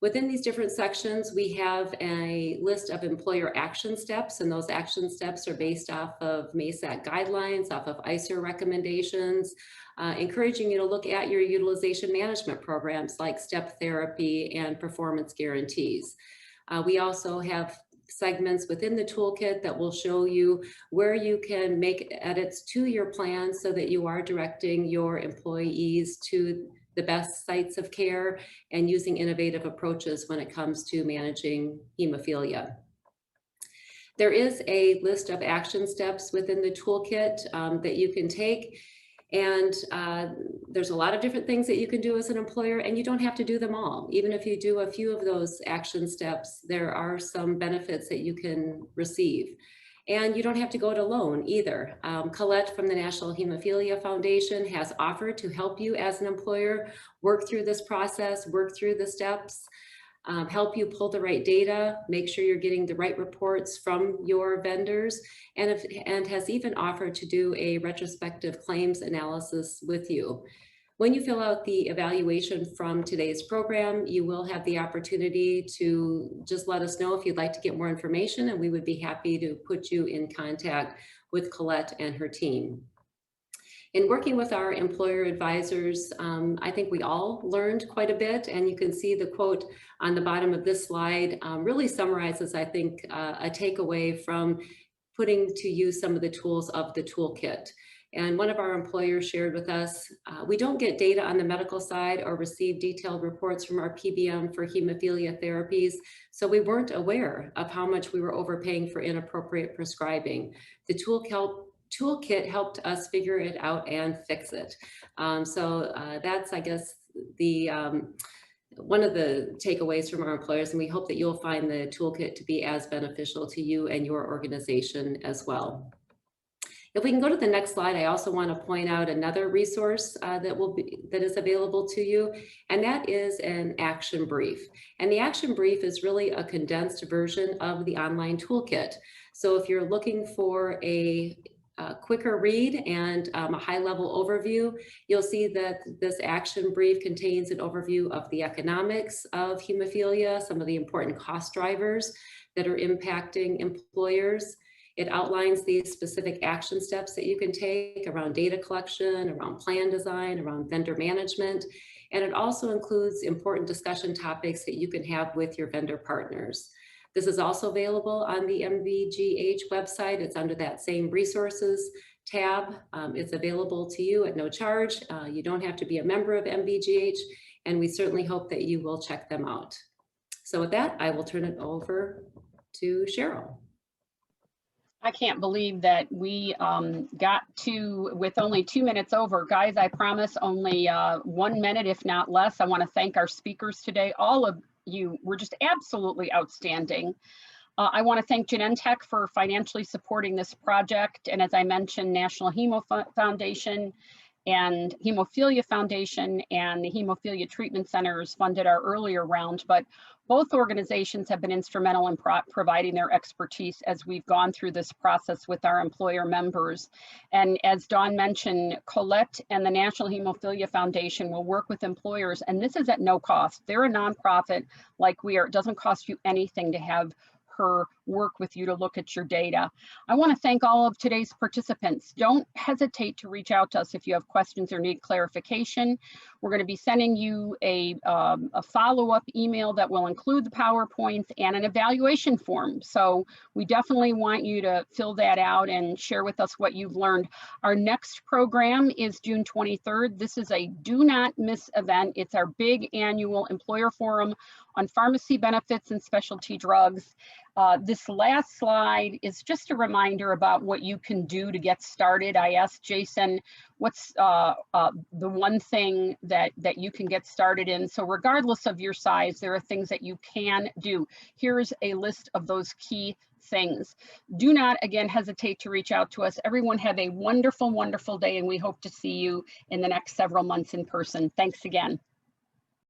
Within these different sections, we have a list of employer action steps, and those action steps are based off of MASAC guidelines, off of ICER recommendations, encouraging you to look at your utilization management programs like step therapy and performance guarantees. We also have segments within the toolkit that will show you where you can make edits to your plan so that you are directing your employees to the best sites of care and using innovative approaches when it comes to managing hemophilia. There is a list of action steps within the toolkit that you can take. And there's a lot of different things that you can do as an employer, and you don't have to do them all. Even if you do a few of those action steps, there are some benefits that you can receive. And you don't have to go it alone either. Colette from the National Hemophilia Foundation has offered to help you as an employer work through this process, work through the steps. help you pull the right data, make sure you're getting the right reports from your vendors, and has even offered to do a retrospective claims analysis with you. When you fill out the evaluation from today's program, you will have the opportunity to just let us know if you'd like to get more information, and we would be happy to put you in contact with Colette and her team. In working with our employer advisors, I think we all learned quite a bit, and you can see the quote on the bottom of this slide really summarizes, I think, a takeaway from putting to use some of the tools of the toolkit. And one of our employers shared with us, we don't get data on the medical side or receive detailed reports from our PBM for hemophilia therapies, so we weren't aware of how much we were overpaying for inappropriate prescribing. The toolkit helped us figure it out and fix it. So that's, I guess, the one of the takeaways from our employers, and we hope that you'll find the toolkit to be as beneficial to you and your organization as well. If we can go to the next slide, I also want to point out another resource that is available to you, and that is an action brief. And the action brief is really a condensed version of the online toolkit. So if you're looking for a quicker read and a high-level overview, you'll see that this action brief contains an overview of the economics of hemophilia, some of the important cost drivers that are impacting employers. It outlines the specific action steps that you can take around data collection, around plan design, around vendor management, and it also includes important discussion topics that you can have with your vendor partners. This is also available on the MBGH website. It's under that same resources tab. It's available to you at no charge. You don't have to be a member of MBGH, and we certainly hope that you will check them out. So with that, I will turn it over to Cheryl. I can't believe that we got to, with only 2 minutes over. Guys, I promise only 1 minute, if not less. I want to thank our speakers today. All of you were just absolutely outstanding. I want to thank Genentech for financially supporting this project. And as I mentioned, National Hemo Foundation and Hemophilia Foundation and the Hemophilia Treatment Centers funded our earlier round, but both organizations have been instrumental in providing their expertise as we've gone through this process with our employer members. And as Dawn mentioned, Colette and the National Hemophilia Foundation will work with employers, and this is at no cost. They're a nonprofit like we are. It doesn't cost you anything to have her work with you to look at your data. I want to thank all of today's participants. Don't hesitate to reach out to us if you have questions or need clarification. We're going to be sending you a follow-up email that will include the PowerPoints and an evaluation form. So we definitely want you to fill that out and share with us what you've learned. Our next program is June 23rd. This is a do not miss event. It's our big annual employer forum on pharmacy benefits and specialty drugs. This last slide is just a reminder about what you can do to get started. I asked Jason, what's the one thing that you can get started in? So regardless of your size, there are things that you can do. Here's a list of those key things. Do not, again, hesitate to reach out to us. Everyone have a wonderful, wonderful day, and we hope to see you in the next several months in person. Thanks again.